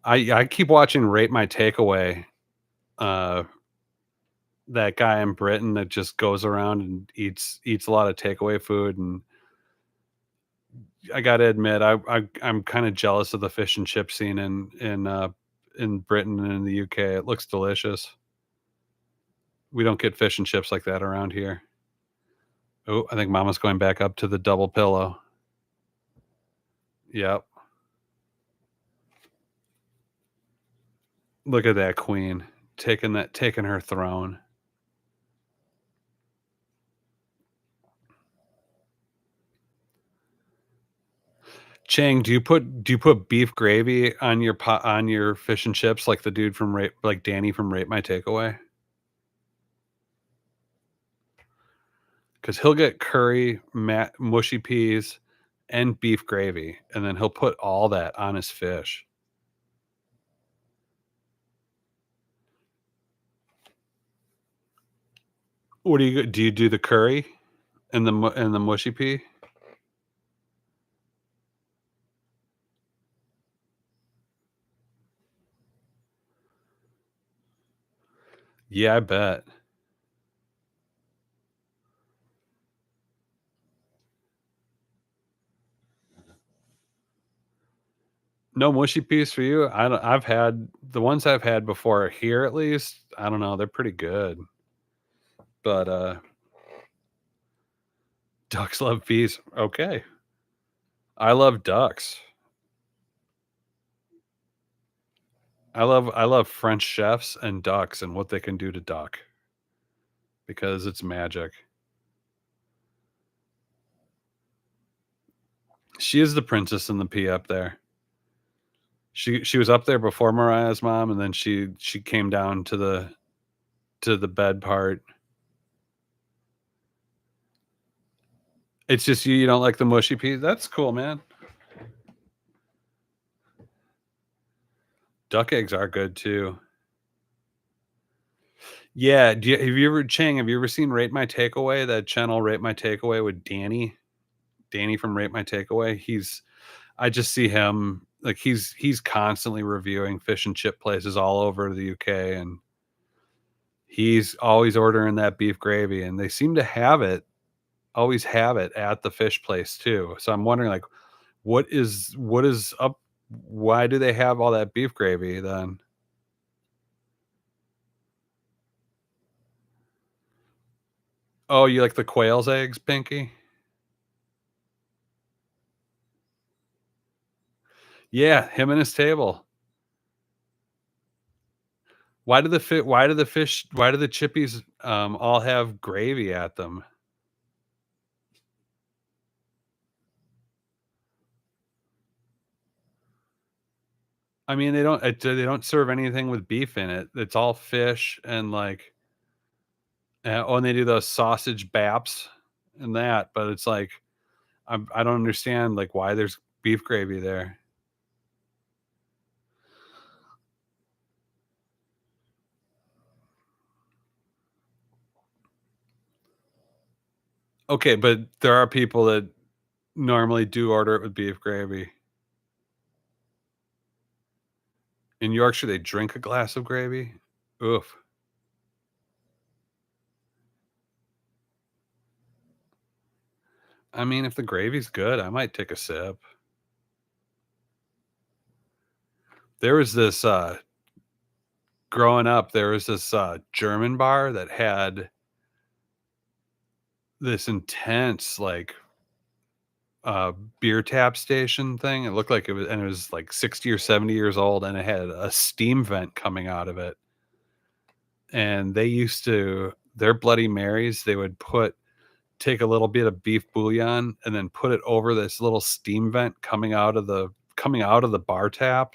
I keep watching Rate My Takeaway. That guy in Britain that just goes around and eats a lot of takeaway food, and I got to admit, I'm kind of jealous of the fish and chip scene in Britain and in the UK. It looks delicious. We don't get fish and chips like that around here. Oh, I think Mama's going back up to the double pillow. Yep. Look at that queen taking her throne. Chang, do you put beef gravy on your fish and chips like the dude from like Danny from Rate My Takeaway? Because he'll get curry, mushy peas, and beef gravy, and then he'll put all that on his fish. What do you do the curry and the mushy pea? Yeah, I bet. No mushy peas for you? I've had the ones I've had before here at least. I don't know, they're pretty good. But ducks love peas. Okay. I love ducks. I love French chefs and ducks and what they can do to duck because it's magic. She is the princess in the pea up there. She was up there before Mariah's mom, and then she came down to the bed part. It's just you don't like the mushy peas? That's cool, man. Duck eggs are good too. Yeah, have you ever seen Rate My Takeaway? That channel Rate My Takeaway with Danny? Danny from Rate My Takeaway. I just see him like he's constantly reviewing fish and chip places all over the UK, and He's always ordering that beef gravy, and they seem to have it always have it at the fish place too. So I'm wondering, like, what is up? Why do they have all that beef gravy then? Oh, you like the quail's eggs, Pinky? Yeah, him and his table. Why do the chippies, all have gravy at them? I mean, they don't serve anything with beef in it. It's all fish and, like, oh, and they do those sausage baps and that, but it's like, I don't understand, like, why there's beef gravy there. Okay, but there are people that normally do order it with beef gravy. In Yorkshire, they drink a glass of gravy? Oof. I mean, if the gravy's good, I might take a sip. There was this, growing up, there was this, German bar that had this intense, like, uh, beer tap station thing. It looked like it was, like, 60 or 70 years old, and it had a steam vent coming out of it, and they used to their Bloody Marys, they would take a little bit of beef bouillon and then put it over this little steam vent coming out of the bar tap,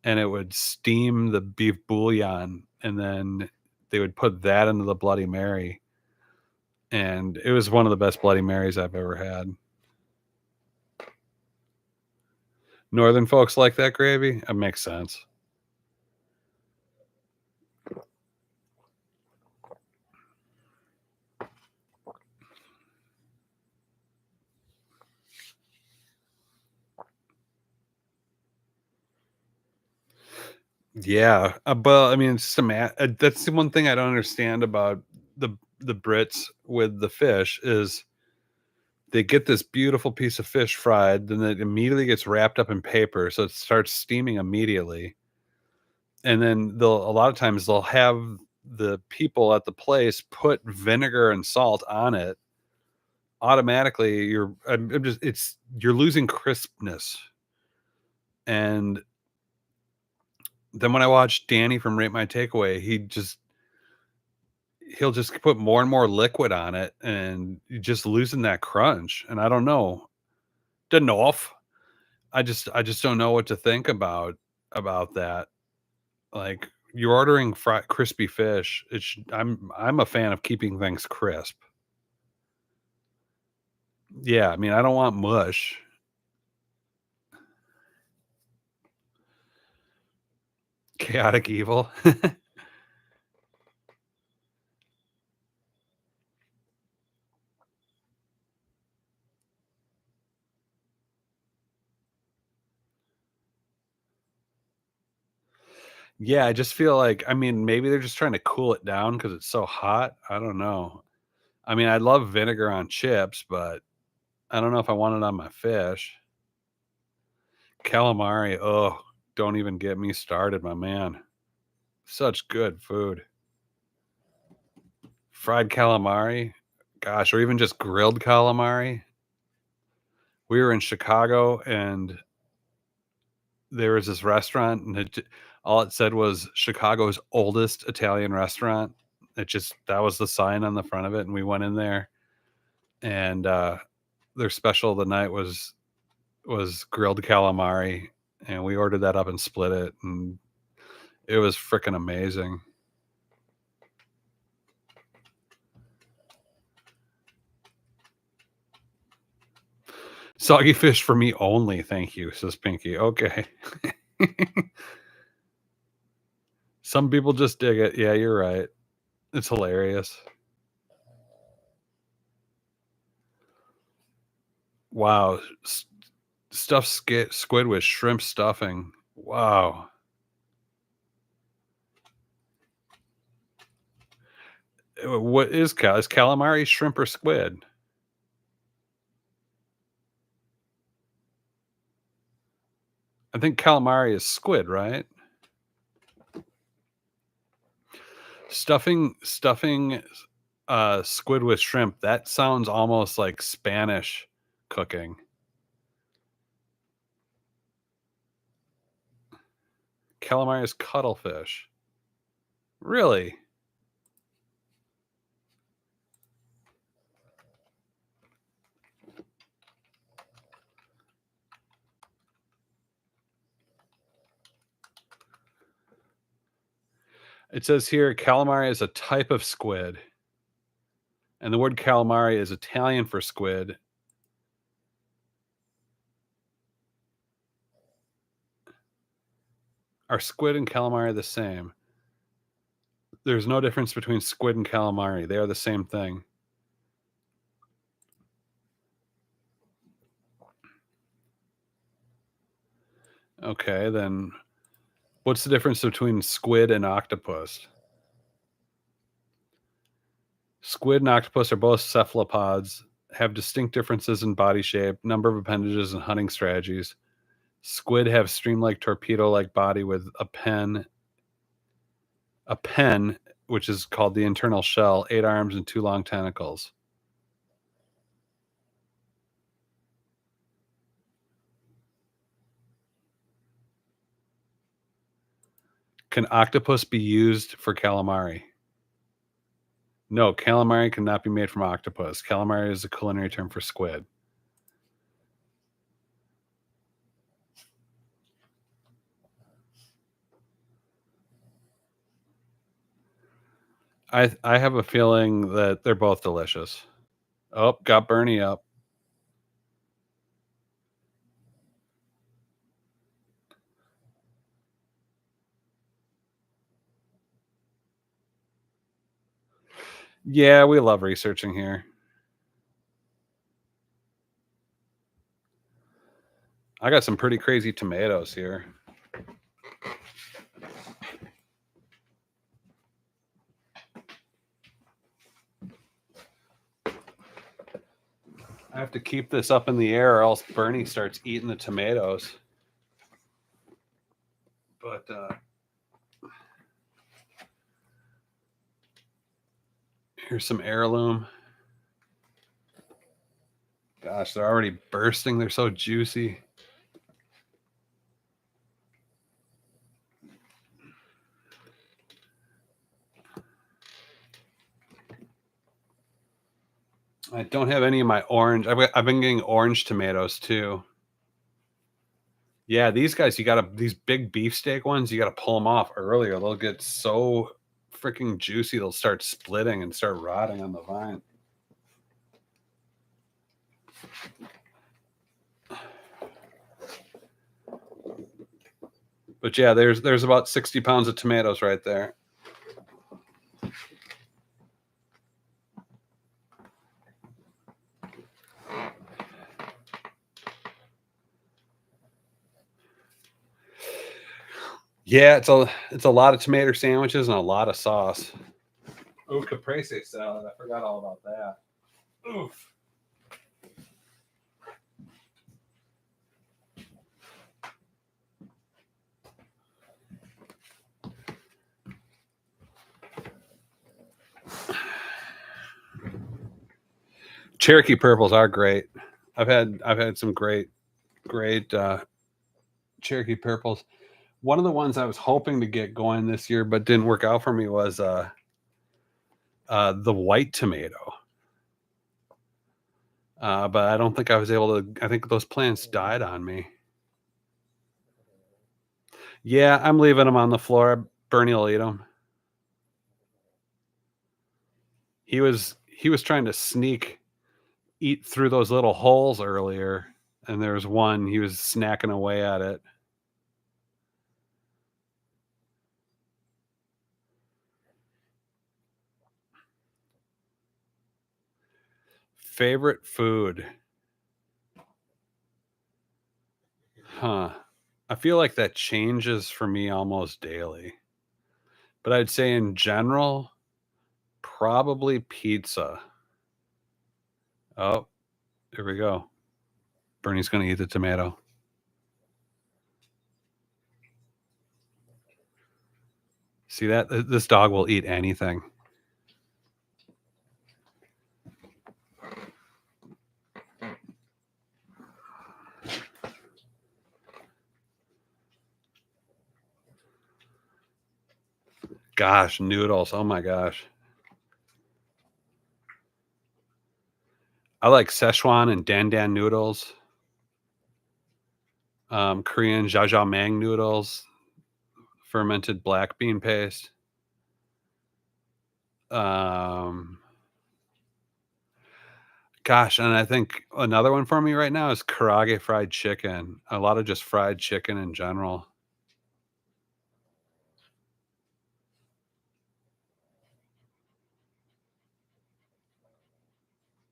and it would steam the beef bouillon, and then they would put that into the Bloody Mary, and it was one of the best Bloody Marys I've ever had. Northern folks like that gravy? That makes sense. Yeah, but I mean, it's just that's the one thing I don't understand about the Brits with the fish is they get this beautiful piece of fish fried, then it immediately gets wrapped up in paper, so it starts steaming immediately. And then a lot of times they'll have the people at the place put vinegar and salt on it. Automatically, I'm just you're losing crispness. And then when I watch Danny from Rate My Takeaway, he'll just put more and more liquid on it, and you're just losing that crunch. And I don't know, enough. I just don't know what to think about that. Like, you're ordering crispy fish. I'm a fan of keeping things crisp. Yeah, I mean, I don't want mush. Chaotic evil. Yeah, I just feel like, I mean, maybe they're just trying to cool it down because it's so hot. I don't know. I mean, I love vinegar on chips, but I don't know if I want it on my fish. Calamari, oh, don't even get me started, my man. Such good food. Fried calamari, gosh, or even just grilled calamari. We were in Chicago, and there was this restaurant, and all it said was Chicago's oldest Italian restaurant. That was the sign on the front of it, and we went in there, and their special of the night was grilled calamari, and we ordered that up and split it, and it was freaking amazing. Soggy fish for me only, thank you, says Pinky. Okay. Some people just dig it. Yeah, you're right. It's hilarious. Wow. Stuffed squid with shrimp stuffing. Wow. What is calamari shrimp or squid? I think calamari is squid, right? Stuffing squid with shrimp, that sounds almost like Spanish cooking. Calamari is cuttlefish. Really? It says here calamari is a type of squid, and the word calamari is Italian for squid. Are squid and calamari the same? There's no difference between squid and calamari. They are the same thing. Okay, then what's the difference between squid and octopus? Squid and octopus are both cephalopods, have distinct differences in body shape, number of appendages, and hunting strategies. Squid have stream-like torpedo-like body with a pen, which is called the internal shell, 8 arms and 2 long tentacles. Can octopus be used for calamari? No, calamari cannot be made from octopus. Calamari is a culinary term for squid. I have a feeling that they're both delicious. Oh, got Bernie up. Yeah, we love researching here. I got some pretty crazy tomatoes here. I have to keep this up in the air or else Bernie starts eating the tomatoes. But here's some heirloom. Gosh, they're already bursting. They're so juicy. I don't have any of my orange. I've been getting orange tomatoes too. Yeah, these guys, these big beefsteak ones, you gotta pull them off earlier. They'll get so freaking juicy, they'll start splitting and start rotting on the vine. But yeah, there's about 60 pounds of tomatoes right there. Yeah, it's a lot of tomato sandwiches and a lot of sauce. Oh, caprese salad. I forgot all about that. Oof. Cherokee purples are great. I've had some great Cherokee purples. One of the ones I was hoping to get going this year, but didn't work out for me was the white tomato. But I don't think I was able to. I think those plants died on me. Yeah, I'm leaving them on the floor. Bernie will eat them. He was trying to eat through those little holes earlier, and there was one he was snacking away at it. Favorite food? Huh. I feel like that changes for me almost daily. But I'd say in general, Probably pizza. Oh, here we go. Bernie's gonna eat the tomato. See that? This dog will eat anything. Gosh, noodles. Oh my gosh. I like Szechuan and Dan Dan noodles. Korean jjajangmyeon noodles, fermented black bean paste. Um, Gosh, and I think another one for me right now is karaage fried chicken. A lot of just fried chicken in general.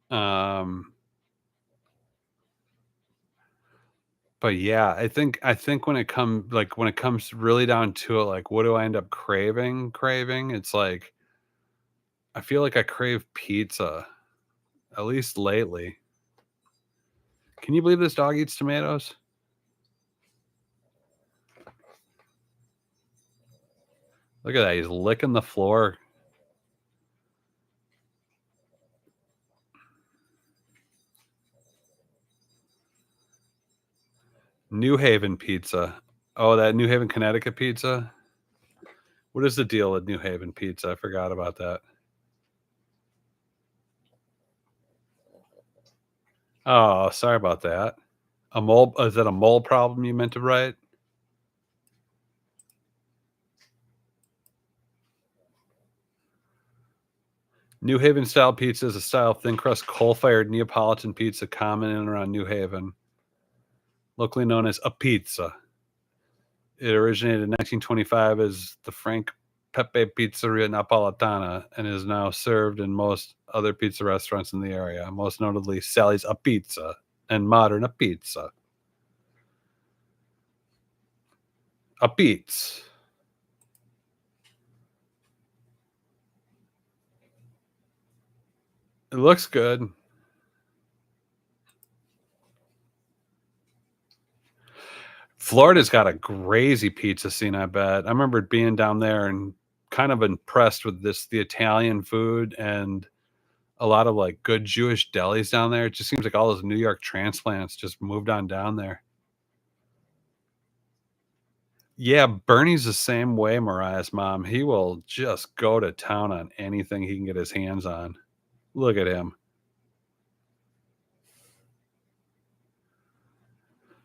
Um, but yeah, I think when it comes really down to it, like what do I end up craving? It's like I feel like I crave pizza, at least lately. Can you believe this dog eats tomatoes? Look at that. He's licking the floor. New Haven pizza. Oh, that New Haven, Connecticut pizza? What is the deal with New Haven pizza? I forgot about that. Oh, sorry about that. A mole is that a mole problem you meant to write? New Haven style pizza is a style of thin crust coal-fired Neapolitan pizza common in and around New Haven, locally known as a pizza. It originated in 1925 as the Frank Pepe Pizzeria Napolitana and is now served in most other pizza restaurants in the area, most notably Sally's A Pizza and Modern A Pizza. A Pizza. It looks good. Florida's got a crazy pizza scene, I bet. I remember being down there and kind of impressed with the Italian food and a lot of, like, good Jewish delis down there. It just seems like all those New York transplants just moved on down there. Yeah, Bernie's the same way, Mariah's mom. He will just go to town on anything he can get his hands on. Look at him.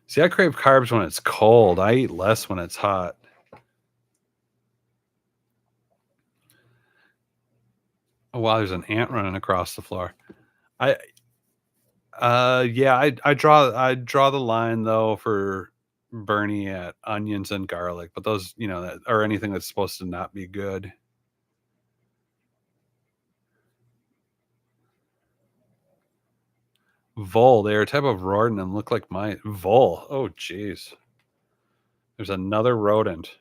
See, I crave carbs when it's cold. I eat less when it's hot. Oh, wow, there's an ant running across the floor. I yeah, I draw the line though for Bernie at onions and garlic, but those, that or anything that's supposed to not be good. Vole, they're a type of rodent and look like mice. Vole. Oh, jeez. There's another rodent.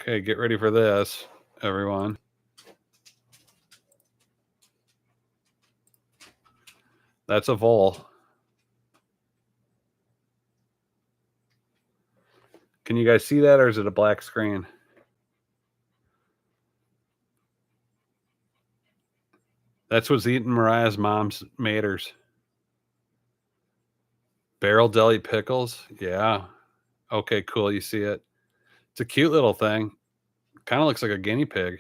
Okay, get ready for this, everyone. That's a vole. Can you guys see that, or is it a black screen? That's what's eating Mariah's mom's maters. Barrel deli pickles. Yeah. Okay, cool. You see it. It's a cute little thing. Kind of looks like a guinea pig.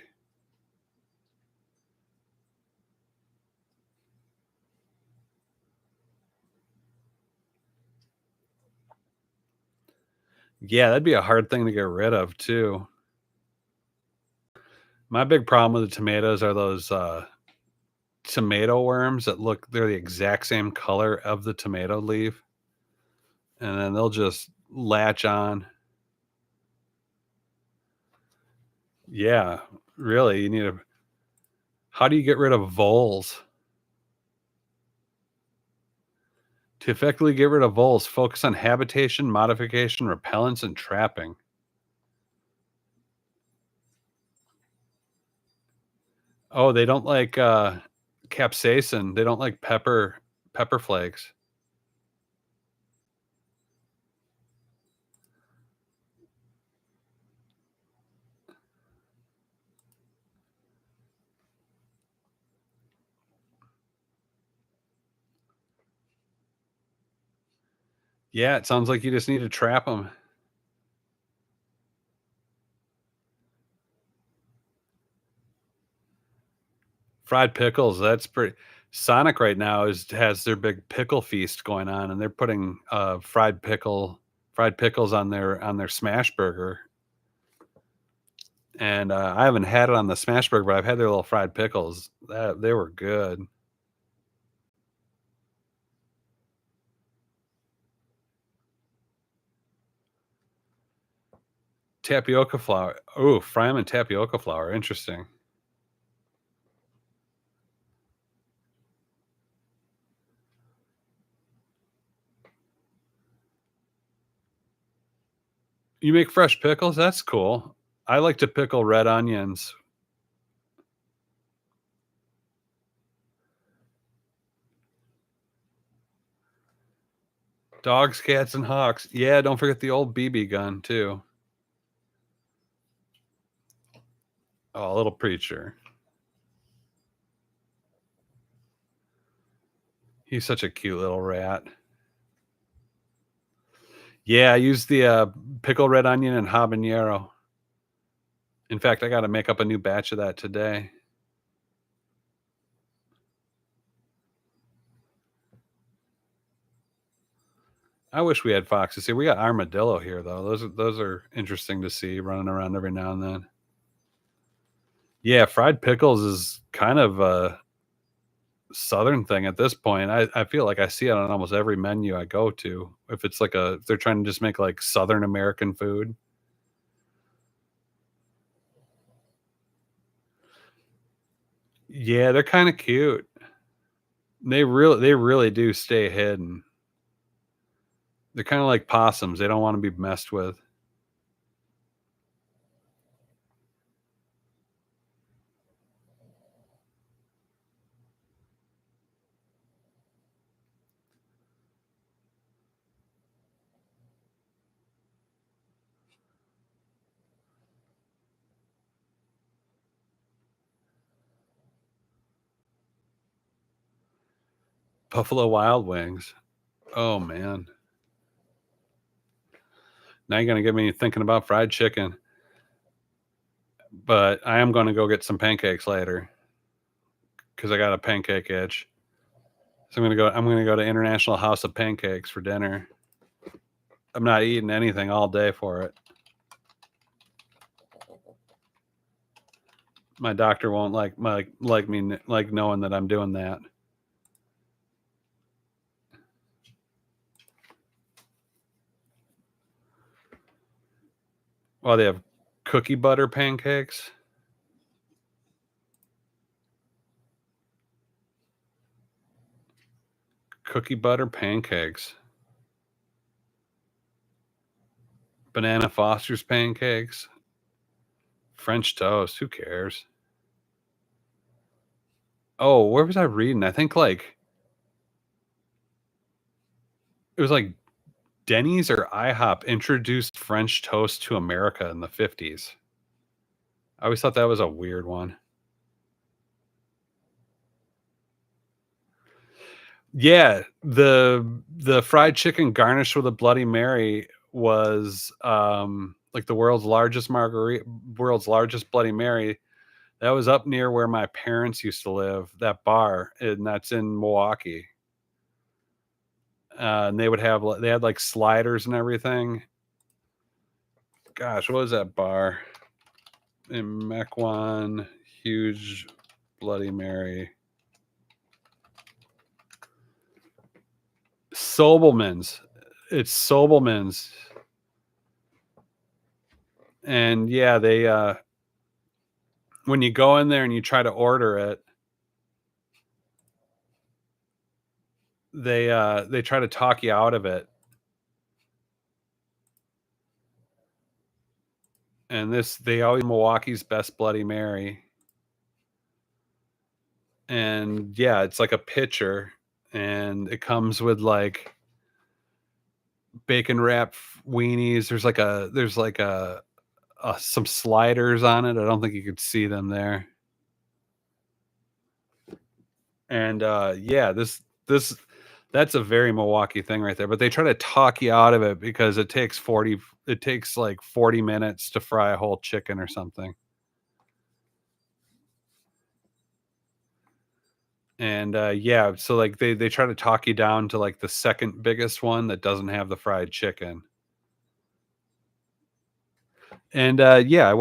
Yeah, that'd be a hard thing to get rid of too. My big problem with the tomatoes are those tomato worms that they're the exact same color of the tomato leaf, and then they'll just latch on. Yeah, really, you need a how do you get rid of voles? To effectively get rid of voles, focus on habitation, modification, repellents, and trapping. Oh, they don't like capsaicin. They don't like pepper flakes. Yeah, it sounds like you just need to trap them. Fried pickles, that's pretty. Sonic right now has their big pickle feast going on, and they're putting fried pickles on their smash burger. And I haven't had it on the smash burger, but I've had their little fried pickles. They were good. Tapioca flour. Oh, fry them in tapioca flour. Interesting. You make fresh pickles? That's cool. I like to pickle red onions. Dogs, cats, and hawks. Yeah, don't forget the old BB gun too. Oh, little preacher. He's such a cute little rat. Yeah, I use the pickle red onion and habanero. In fact, I got to make up a new batch of that today. I wish we had foxes here. We got armadillo here though. Those are interesting to see running around every now and then. Yeah, fried pickles is kind of a southern thing at this point. I feel like I see it on almost every menu I go to. If it's like if they're trying to just make like Southern American food. Yeah, they're kind of cute. They really do stay hidden. They're kind of like possums. They don't want to be messed with. Buffalo Wild Wings. Oh man. Now you're gonna get me thinking about fried chicken. But I am gonna go get some pancakes later because I got a pancake itch. So I'm gonna go to International House of Pancakes for dinner. I'm not eating anything all day for it. My doctor won't like me like knowing that I'm doing that. Well, they have cookie butter pancakes. Cookie butter pancakes. Banana Foster's pancakes. French toast. Who cares? Oh, where was I reading? I think like it was like Denny's or IHOP introduced French toast to America in the 50s. I always thought that was a weird one. Yeah, the fried chicken garnished with a Bloody Mary was like the world's largest Bloody Mary. That was up near where my parents used to live, that bar, and that's in Milwaukee. And they had like sliders and everything. Gosh, what was that bar in Mequon? Huge Bloody Mary. Sobelman's. It's Sobelman's. And yeah, they when you go in there and you try to order it, they try to talk you out of it. And this they always Milwaukee's best Bloody Mary. And yeah, it's like a pitcher, and it comes with like bacon wrap weenies. There's some sliders on it. I don't think you could see them there. And yeah, this that's a very Milwaukee thing right there. But they try to talk you out of it because it takes like 40 minutes to fry a whole chicken or something. And yeah, so like they try to talk you down to like the second biggest one that doesn't have the fried chicken. And yeah, I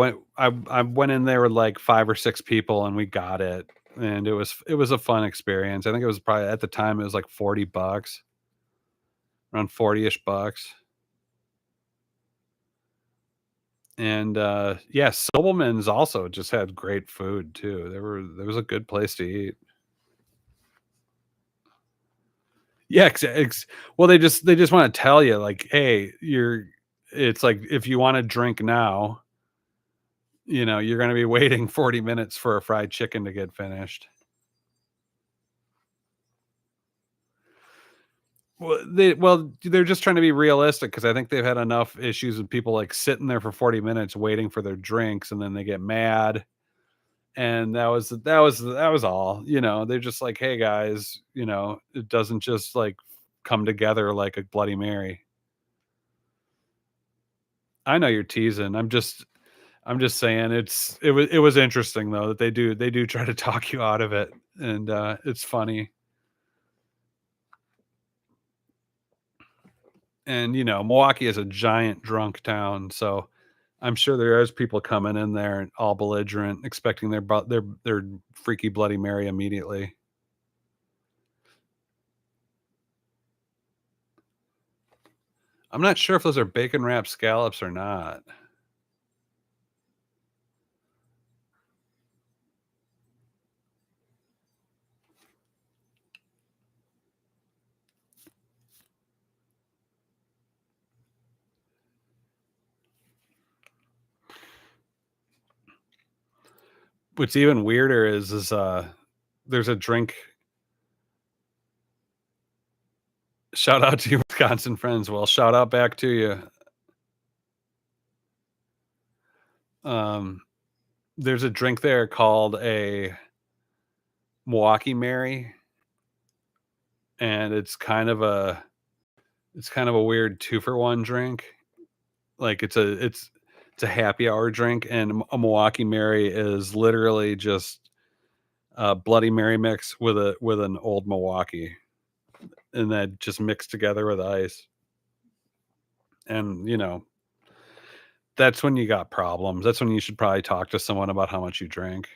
went in there with like 5 or 6 people and we got it. And it was a fun experience. I think it was probably at the time it was like $40, around 40-ish bucks. And yeah, Sobelman's also just had great food too. There was a good place to eat. Yeah, well, they just wanna tell you, like, "Hey, it's like, if you wanna drink now, you're gonna be waiting 40 minutes for a fried chicken to get finished." They're just trying to be realistic because I think they've had enough issues with people, like, sitting there for 40 minutes waiting for their drinks, and then they get mad, and that was all, they're just like, "Hey, guys," it doesn't just, like, come together like a Bloody Mary. I know you're teasing. I'm just saying it was interesting though that they do try to talk you out of it, and it's funny. And Milwaukee is a giant drunk town, so I'm sure there is people coming in there and all belligerent, expecting their freaky Bloody Mary immediately. I'm not sure if those are bacon wrapped scallops or not. What's even weirder is there's a drink. Shout out to your Wisconsin friends. Well, shout out back to you. Um, there's a drink there called a Milwaukee Mary, and it's kind of a weird 2 for 1 drink. Like, it's a happy hour drink, and a Milwaukee Mary is literally just a Bloody Mary mix with an old Milwaukee, and that just mixed together with ice. And, that's when you got problems. That's when you should probably talk to someone about how much you drink.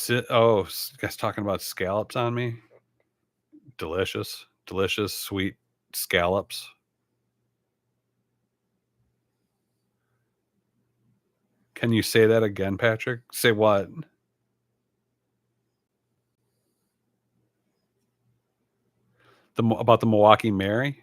Guys talking about scallops on me? Delicious, delicious, sweet scallops. Can you say that again, Patrick? Say what? About the Milwaukee Mary?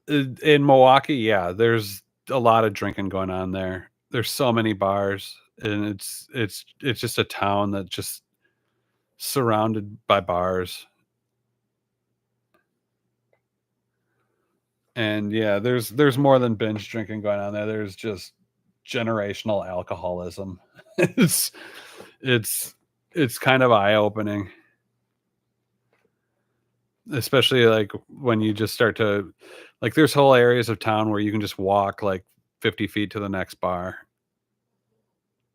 In Milwaukee, yeah, there's a lot of drinking going on there. There's so many bars, and it's just a town that just surrounded by bars. And yeah, there's more than binge drinking going on there. There's just generational alcoholism. It's it's it's kind of eye-opening, especially like when you just start to like there's whole areas of town where you can just walk like 50 feet to the next bar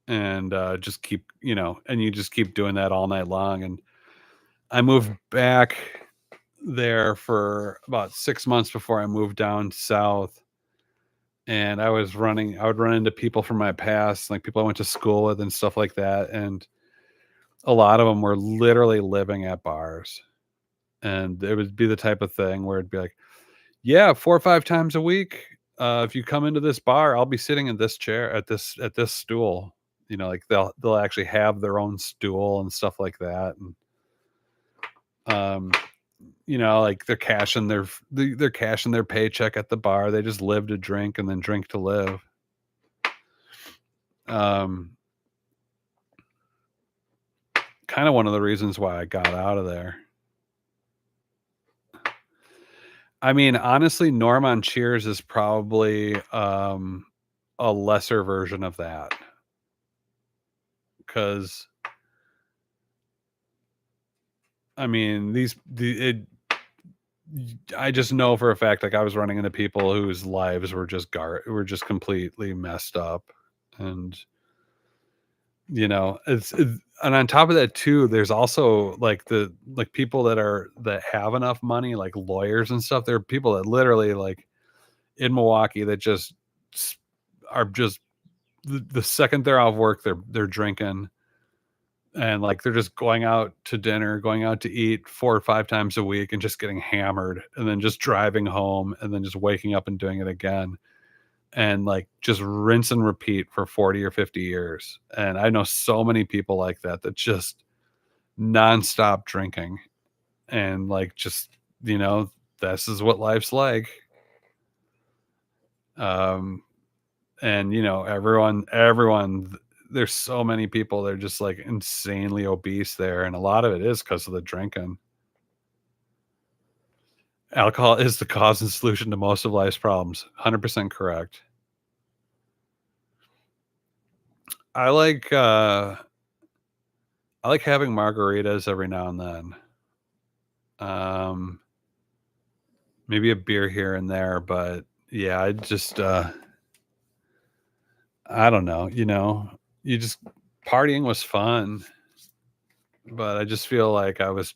and just and you just keep doing that all night long. And I moved back there for about 6 months before I moved down south. And I would run into people from my past, like people I went to school with and stuff like that. And a lot of them were literally living at bars. And it would be the type of thing where it'd be like, yeah, 4 or 5 times a week. if you come into this bar, I'll be sitting in this chair at this stool. You know, like they'll actually have their own stool and stuff like that. And um, you know, like they're cashing their paycheck at the bar. They just live to drink and then drink to live. Um, kind of one of the reasons why I got out of there. I mean, honestly, Norm on Cheers is probably a lesser version of that because I mean I just know for a fact, like I was running into people whose lives were were just completely messed up, and you know, and on top of that too, there's also like people that have enough money, like lawyers and stuff. There are people that literally like in Milwaukee that just s- are just the second they're off work, they're drinking and like they're just going out to dinner, going out to eat 4 or 5 times a week and just getting hammered and then just driving home and then just waking up and doing it again and like just rinse and repeat for 40 or 50 years. And I know so many people like that that just nonstop drinking and like just, you know, this is what life's like. Um and you know, everyone there's so many people that are just like insanely obese there and a lot of it is because of the drinking. Alcohol is the cause and solution to most of life's problems. 100% correct. I like uh I like having margaritas every now and then. Um maybe a beer here and there, but yeah, I don't know, you know. You just partying was fun, but I just feel like I was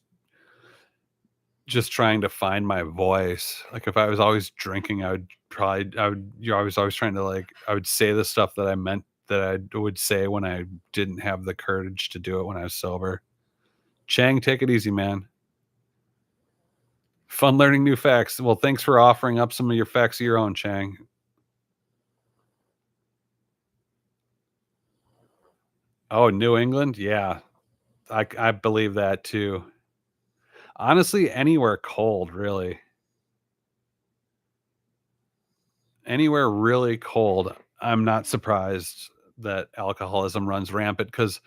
just trying to find my voice. Like if I was always drinking, I was always trying to like I would say the stuff that I meant that I would say when I didn't have the courage to do it when I was sober. Chang, take it easy, man. Fun learning new facts. Well, thanks for offering up some of your facts of your own, Chang. Oh, New England? Yeah. I believe that too. Honestly, anywhere cold, really. Anywhere really cold. I'm not surprised that alcoholism runs rampant because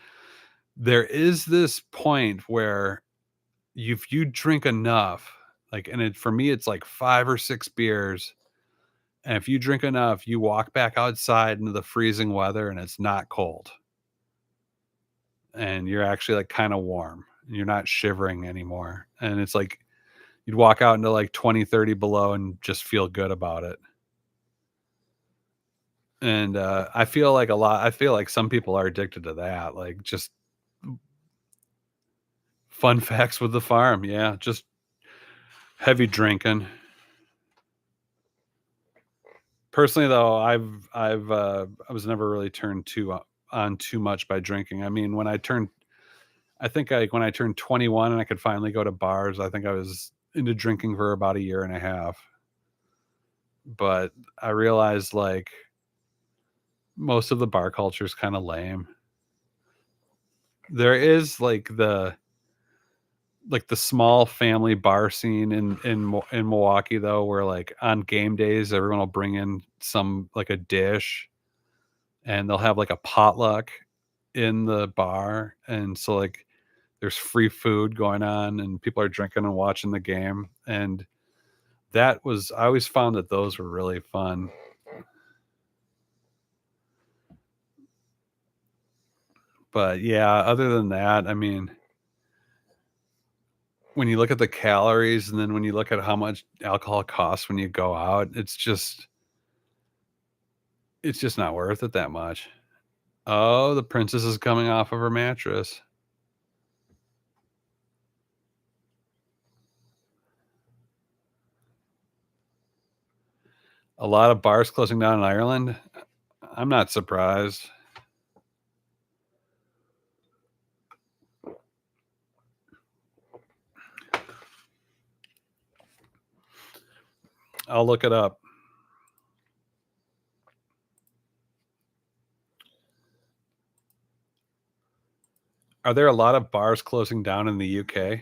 there is this point where if you drink enough, like, and for me, it's like 5 or 6 beers. And if you drink enough, you walk back outside into the freezing weather and it's not cold. And you're actually like kind of warm. You're not shivering anymore. And it's like you'd walk out into like 20, 30 below and just feel good about it. And I feel like some people are addicted to that. Like just fun facts with the farm. Yeah. Just heavy drinking. Personally, though, I was never really turned on too much by drinking. I mean, I think when I turned 21 and I could finally go to bars, I think I was into drinking for about a year and a half. But I realized like most of the bar culture is kind of lame. There is like the small family bar scene in Milwaukee though, where like on game days everyone will bring in some like a dish and they'll have like a potluck in the bar, and so like there's free food going on and people are drinking and watching the game, and that was I always found that those were really fun. But yeah, other than that, I mean, when you look at the calories and then when you look at how much alcohol costs when you go out, it's just not worth it that much. Oh, the princess is coming off of her mattress. A lot of bars closing down in Ireland. I'm not surprised. I'll look it up. Are there a lot of bars closing down in the UK?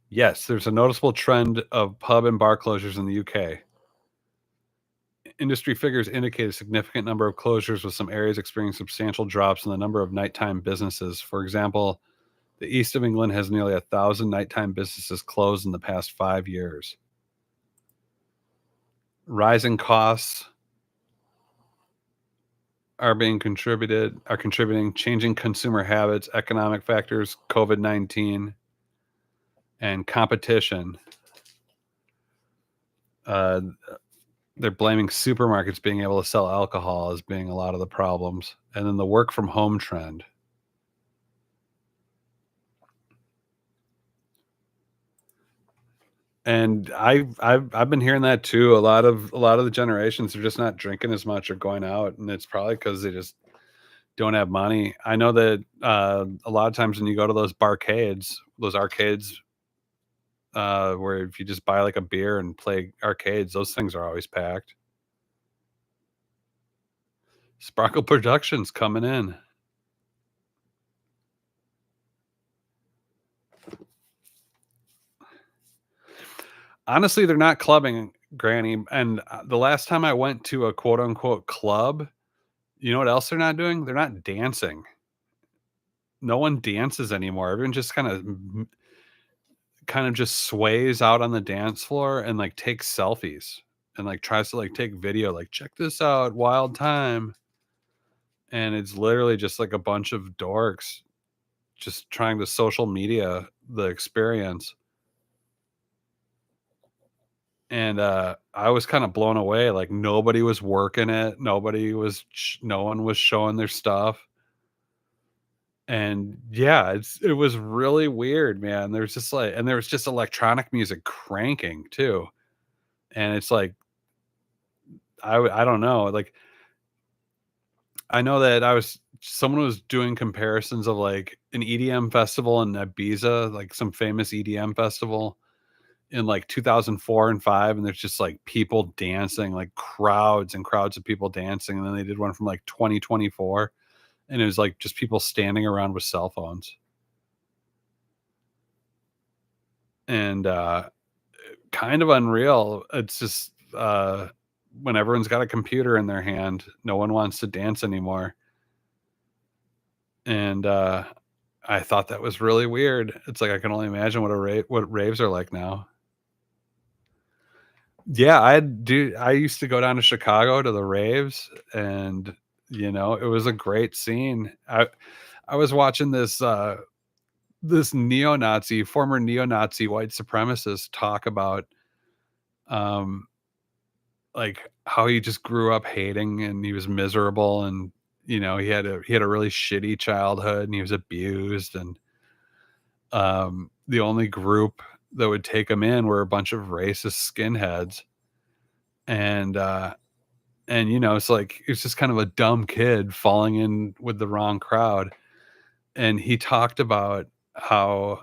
Yes, there's a noticeable trend of pub and bar closures in the UK. Industry figures indicate a significant number of closures, with some areas experiencing substantial drops in the number of nighttime businesses. For example, the east of England has nearly 1,000 nighttime businesses closed in the past 5 years. Rising costs are contributing, changing consumer habits, economic factors, COVID-19, and competition. Uh, they're blaming supermarkets being able to sell alcohol as being a lot of the problems, and then the work from home trend. And I've been hearing that too. A lot of the generations are just not drinking as much or going out, and it's probably because they just don't have money. I know that a lot of times when you go to those arcades, where if you just buy like a beer and play arcades, those things are always packed. Sparkle Productions coming in. Honestly, they're not clubbing, Granny. And the last time I went to a quote unquote club, you know what else they're not doing? They're not dancing. No one dances anymore. Everyone just kind of just sways out on the dance floor and like takes selfies and like tries to like take video, like check this out, wild time. And it's literally just like a bunch of dorks just trying to social media the experience. And I was kind of blown away. Like nobody was working it. No one was showing their stuff. And yeah, it was really weird, man. There was just electronic music cranking too. And it's like, I don't know. Like, I know that someone was doing comparisons of like an EDM festival in Ibiza, like some famous EDM festival in like 2004 and 5, and there's just like people dancing, like crowds and crowds of people dancing. And then they did one from like 2024, and it was like just people standing around with cell phones. And kind of unreal. It's just when everyone's got a computer in their hand, no one wants to dance anymore. And I thought that was really weird. It's like I can only imagine what raves are like now. Yeah, I used to go down to Chicago to the raves, and it was a great scene. I was watching this former neo-Nazi white supremacist talk about um like how he just grew up hating, and he was miserable, and he had a really shitty childhood, and he was abused, and the only group that would take him in were a bunch of racist skinheads. And it's like it's just kind of a dumb kid falling in with the wrong crowd. And he talked about how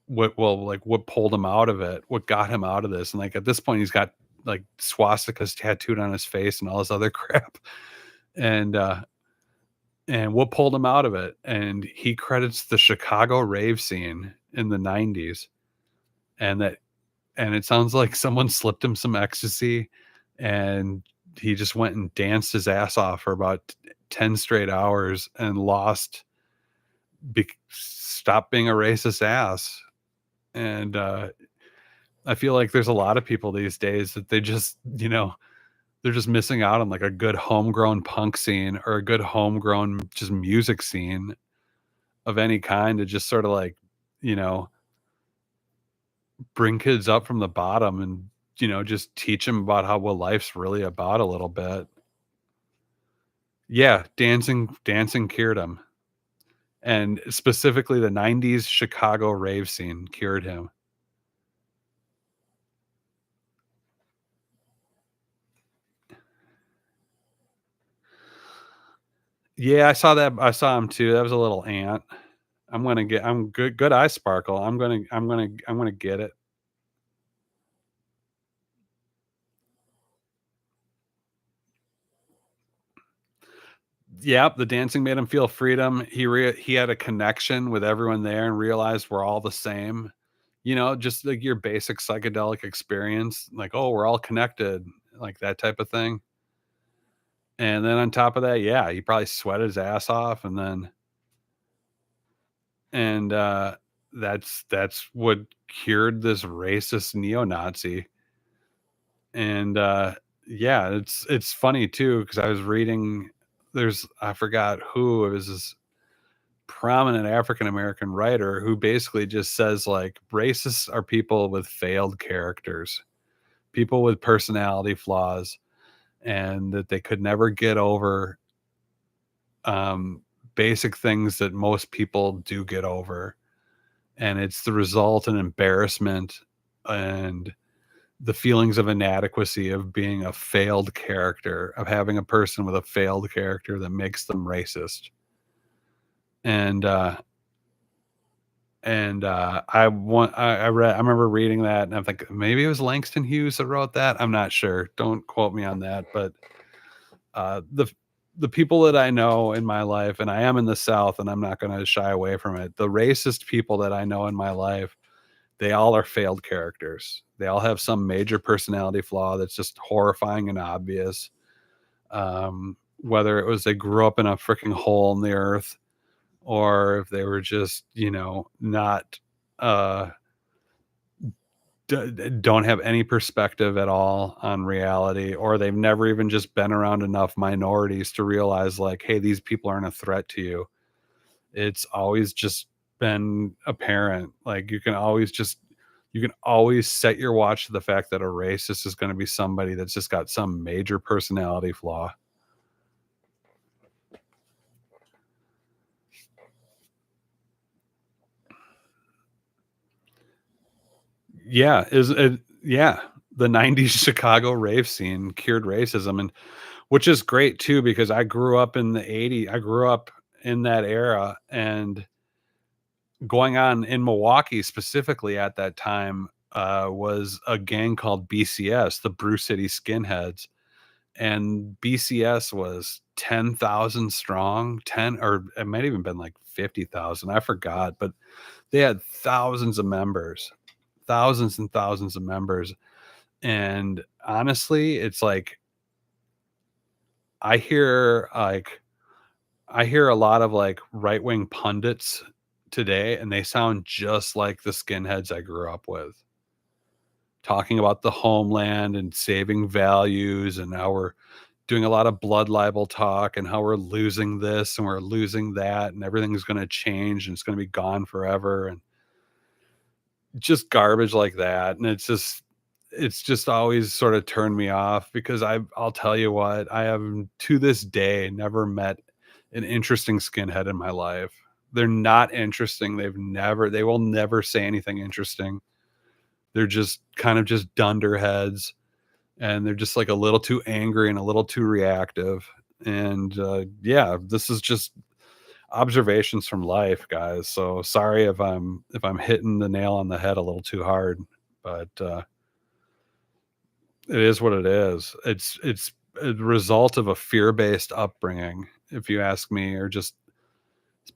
what pulled him out of it, what got him out of this. And like at this point he's got like swastikas tattooed on his face and all this other crap. And what pulled him out of it. And he credits the Chicago rave scene in the 90s. And it sounds like someone slipped him some ecstasy, and he just went and danced his ass off for about 10 straight hours and stopped being a racist ass. And I feel like there's a lot of people these days that they're just missing out on like a good homegrown punk scene or a good homegrown just music scene of any kind, to just sort of like, you know, bring kids up from the bottom and, just teach them about what life's really about a little bit. Yeah, dancing cured him. And specifically the 90s Chicago rave scene cured him. Yeah, I saw him too. That was a little ant. I'm good eye sparkle. I'm gonna get it. Yep, the dancing made him feel freedom. He had a connection with everyone there and realized we're all the same. You know, just like your basic psychedelic experience, like, oh, we're all connected, like that type of thing. And then on top of that, yeah, he probably sweated his ass off, and then and that's what cured this racist neo-Nazi. And yeah, it's funny too because I was reading. I forgot who it was. This prominent African American writer who basically just says like racists are people with failed characters, people with personality flaws, and that they could never get over um, basic things that most people do get over. And it's the result and embarrassment and the feelings of inadequacy of being a failed character, of having a person with a failed character that makes them racist. And I remember reading that, and I'm like, maybe it was Langston Hughes that wrote that. I'm not sure. Don't quote me on that. But the people that I know in my life, and I am in the South, and I'm not going to shy away from it. The racist people that I know in my life, they all are failed characters. They all have some major personality flaw that's just horrifying and obvious. Whether it was they grew up in a freaking hole in the earth, or if they were just, not uh don't have any perspective at all on reality, or they've never even just been around enough minorities to realize like, hey, these people aren't a threat to you. It's always just been apparent. Like you can always set your watch to the fact that a racist is going to be somebody that's just got some major personality flaw. Yeah, is it yeah. The 90s Chicago rave scene cured racism, and which is great too because I grew up in the 80s. I grew up in that era, and going on in Milwaukee specifically at that time was a gang called BCS, the Brew City Skinheads, and BCS was 10,000 strong, 10, or it might even been like 50,000. I forgot, but they had thousands of members, thousands and thousands of members. And honestly, it's like I hear like I hear a lot of like right-wing pundits today, and they sound just like the skinheads I grew up with, talking about the homeland and saving values, and how we're doing a lot of blood libel talk, and how we're losing this and we're losing that, and everything's going to change and it's going to be gone forever, and just garbage like that. And it's just always sort of turned me off because I'll tell you what, I have to this day never met an interesting skinhead in my life. They're not interesting. They will never say anything interesting. They're just kind of just dunderheads, and they're just like a little too angry and a little too reactive. And yeah, this is just observations from life, guys. So sorry if I'm hitting the nail on the head a little too hard, but it is what it is. It's a result of a fear-based upbringing, if you ask me, or just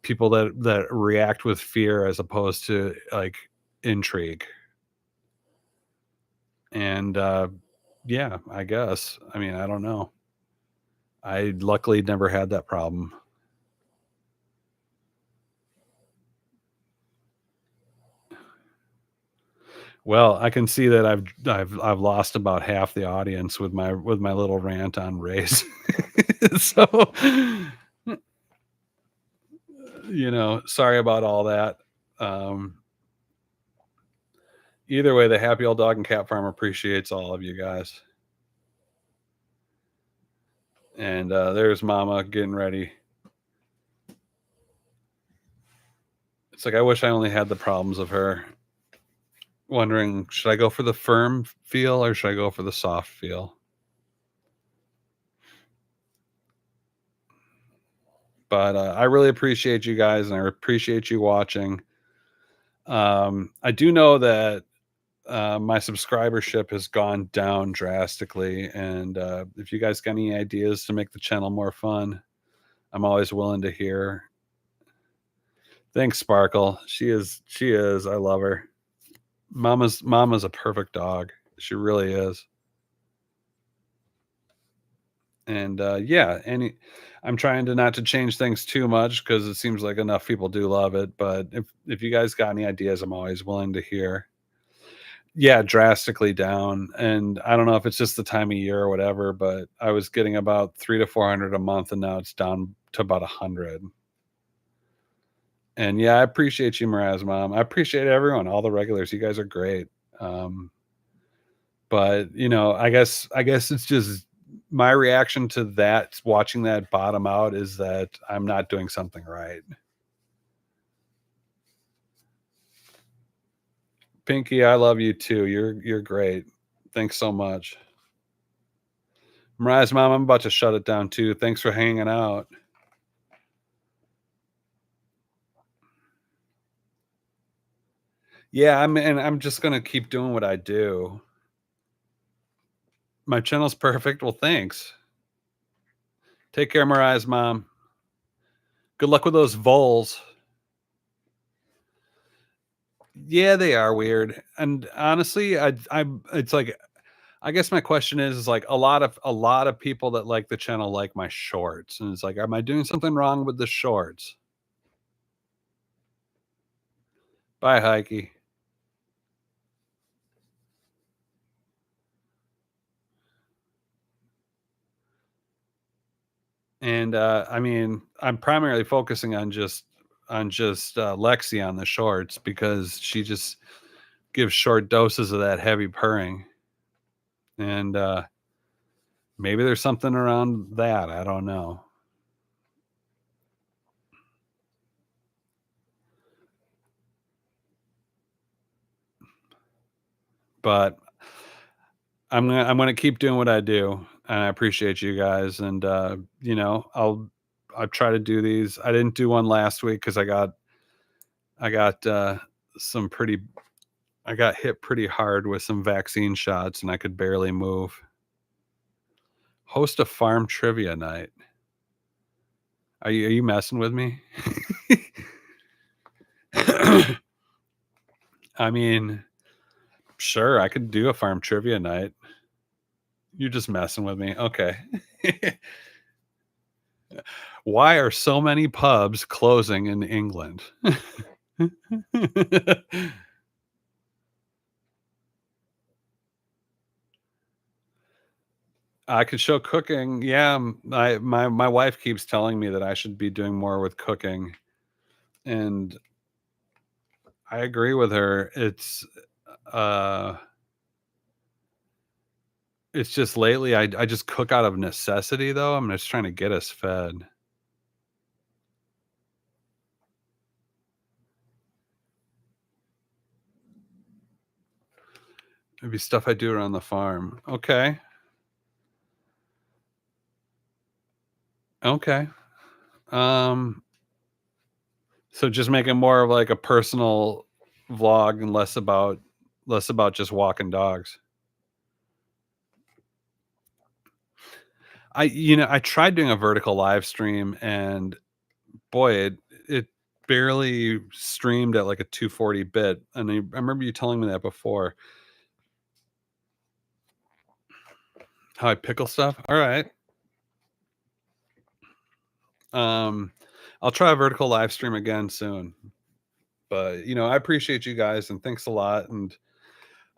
people that react with fear as opposed to like intrigue. And yeah, I guess. I mean, I don't know. I luckily never had that problem. Well, I can see that I've lost about half the audience with my little rant on race. So, sorry about all that. Um, Either way, the happy old dog and cat farm appreciates all of you guys. And there's Mama getting ready. It's like I wish I only had the problems of her. Wondering, should I go for the firm feel or should I go for the soft feel? But I really appreciate you guys, and I appreciate you watching. I do know that my subscribership has gone down drastically, and if you guys got any ideas to make the channel more fun, I'm always willing to hear. Thanks, Sparkle. She is. She is. I love her. Mama's a perfect dog. She really is. And yeah, I'm trying to not to change things too much because it seems like enough people do love it. But if you guys got any ideas, I'm always willing to hear. Yeah, drastically down. And I don't know if it's just the time of year or whatever, but I was getting about 300 to 400 a month, and now it's down to about 100. And yeah, I appreciate you, Miraz mom. I appreciate everyone, all the regulars. You guys are great. Um, but I guess it's just my reaction to that, watching that bottom out, is that I'm not doing something right. Pinky, I love you too. You're great. Thanks so much. Miraz mom, I'm about to shut it down too. Thanks for hanging out. Yeah, I'm just gonna keep doing what I do. My channel's perfect. Well, thanks. Take care, Miraz mom. Good luck with those voles. Yeah, they are weird. And honestly, it's like, I guess my question is like a lot of people that like the channel like my shorts, and it's like, am I doing something wrong with the shorts? Bye, Heike. And I mean, I'm primarily focusing on just Lexi on the shorts because she just gives short doses of that heavy purring. And maybe there's something around that. I don't know. But I'm gonna keep doing what I do, and I appreciate you guys. And I'll try to do these. I didn't do one last week because I got some pretty I got hit pretty hard with some vaccine shots, and I could barely move. Host a farm trivia night. Are you messing with me? I mean, sure, I could do a farm trivia night. You're just messing with me. Okay. Why are so many pubs closing in England? I could show cooking. Yeah, my wife keeps telling me that I should be doing more with cooking, and I agree with her. Uh it's just lately I just cook out of necessity though. I'm just trying to get us fed. Maybe stuff I do around the farm. Okay. Okay. Um so just make it more of like a personal vlog and less about just walking dogs. I tried doing a vertical live stream, and boy, it barely streamed at like a 240 bit. And I remember you telling me that before. How I pickle stuff. All right. Um I'll try a vertical live stream again soon. But I appreciate you guys, and thanks a lot. And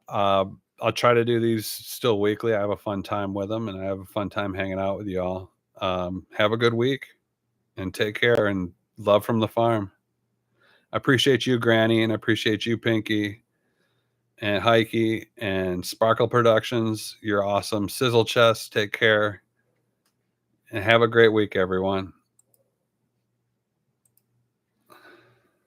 uh I'll try to do these still weekly. I have a fun time with them, and I have a fun time hanging out with y'all. Have a good week, and take care, and love from the farm. I appreciate you, Granny, and I appreciate you, Pinky, and Heike, and Sparkle Productions. You're awesome. Sizzle Chest, take care, and have a great week, everyone.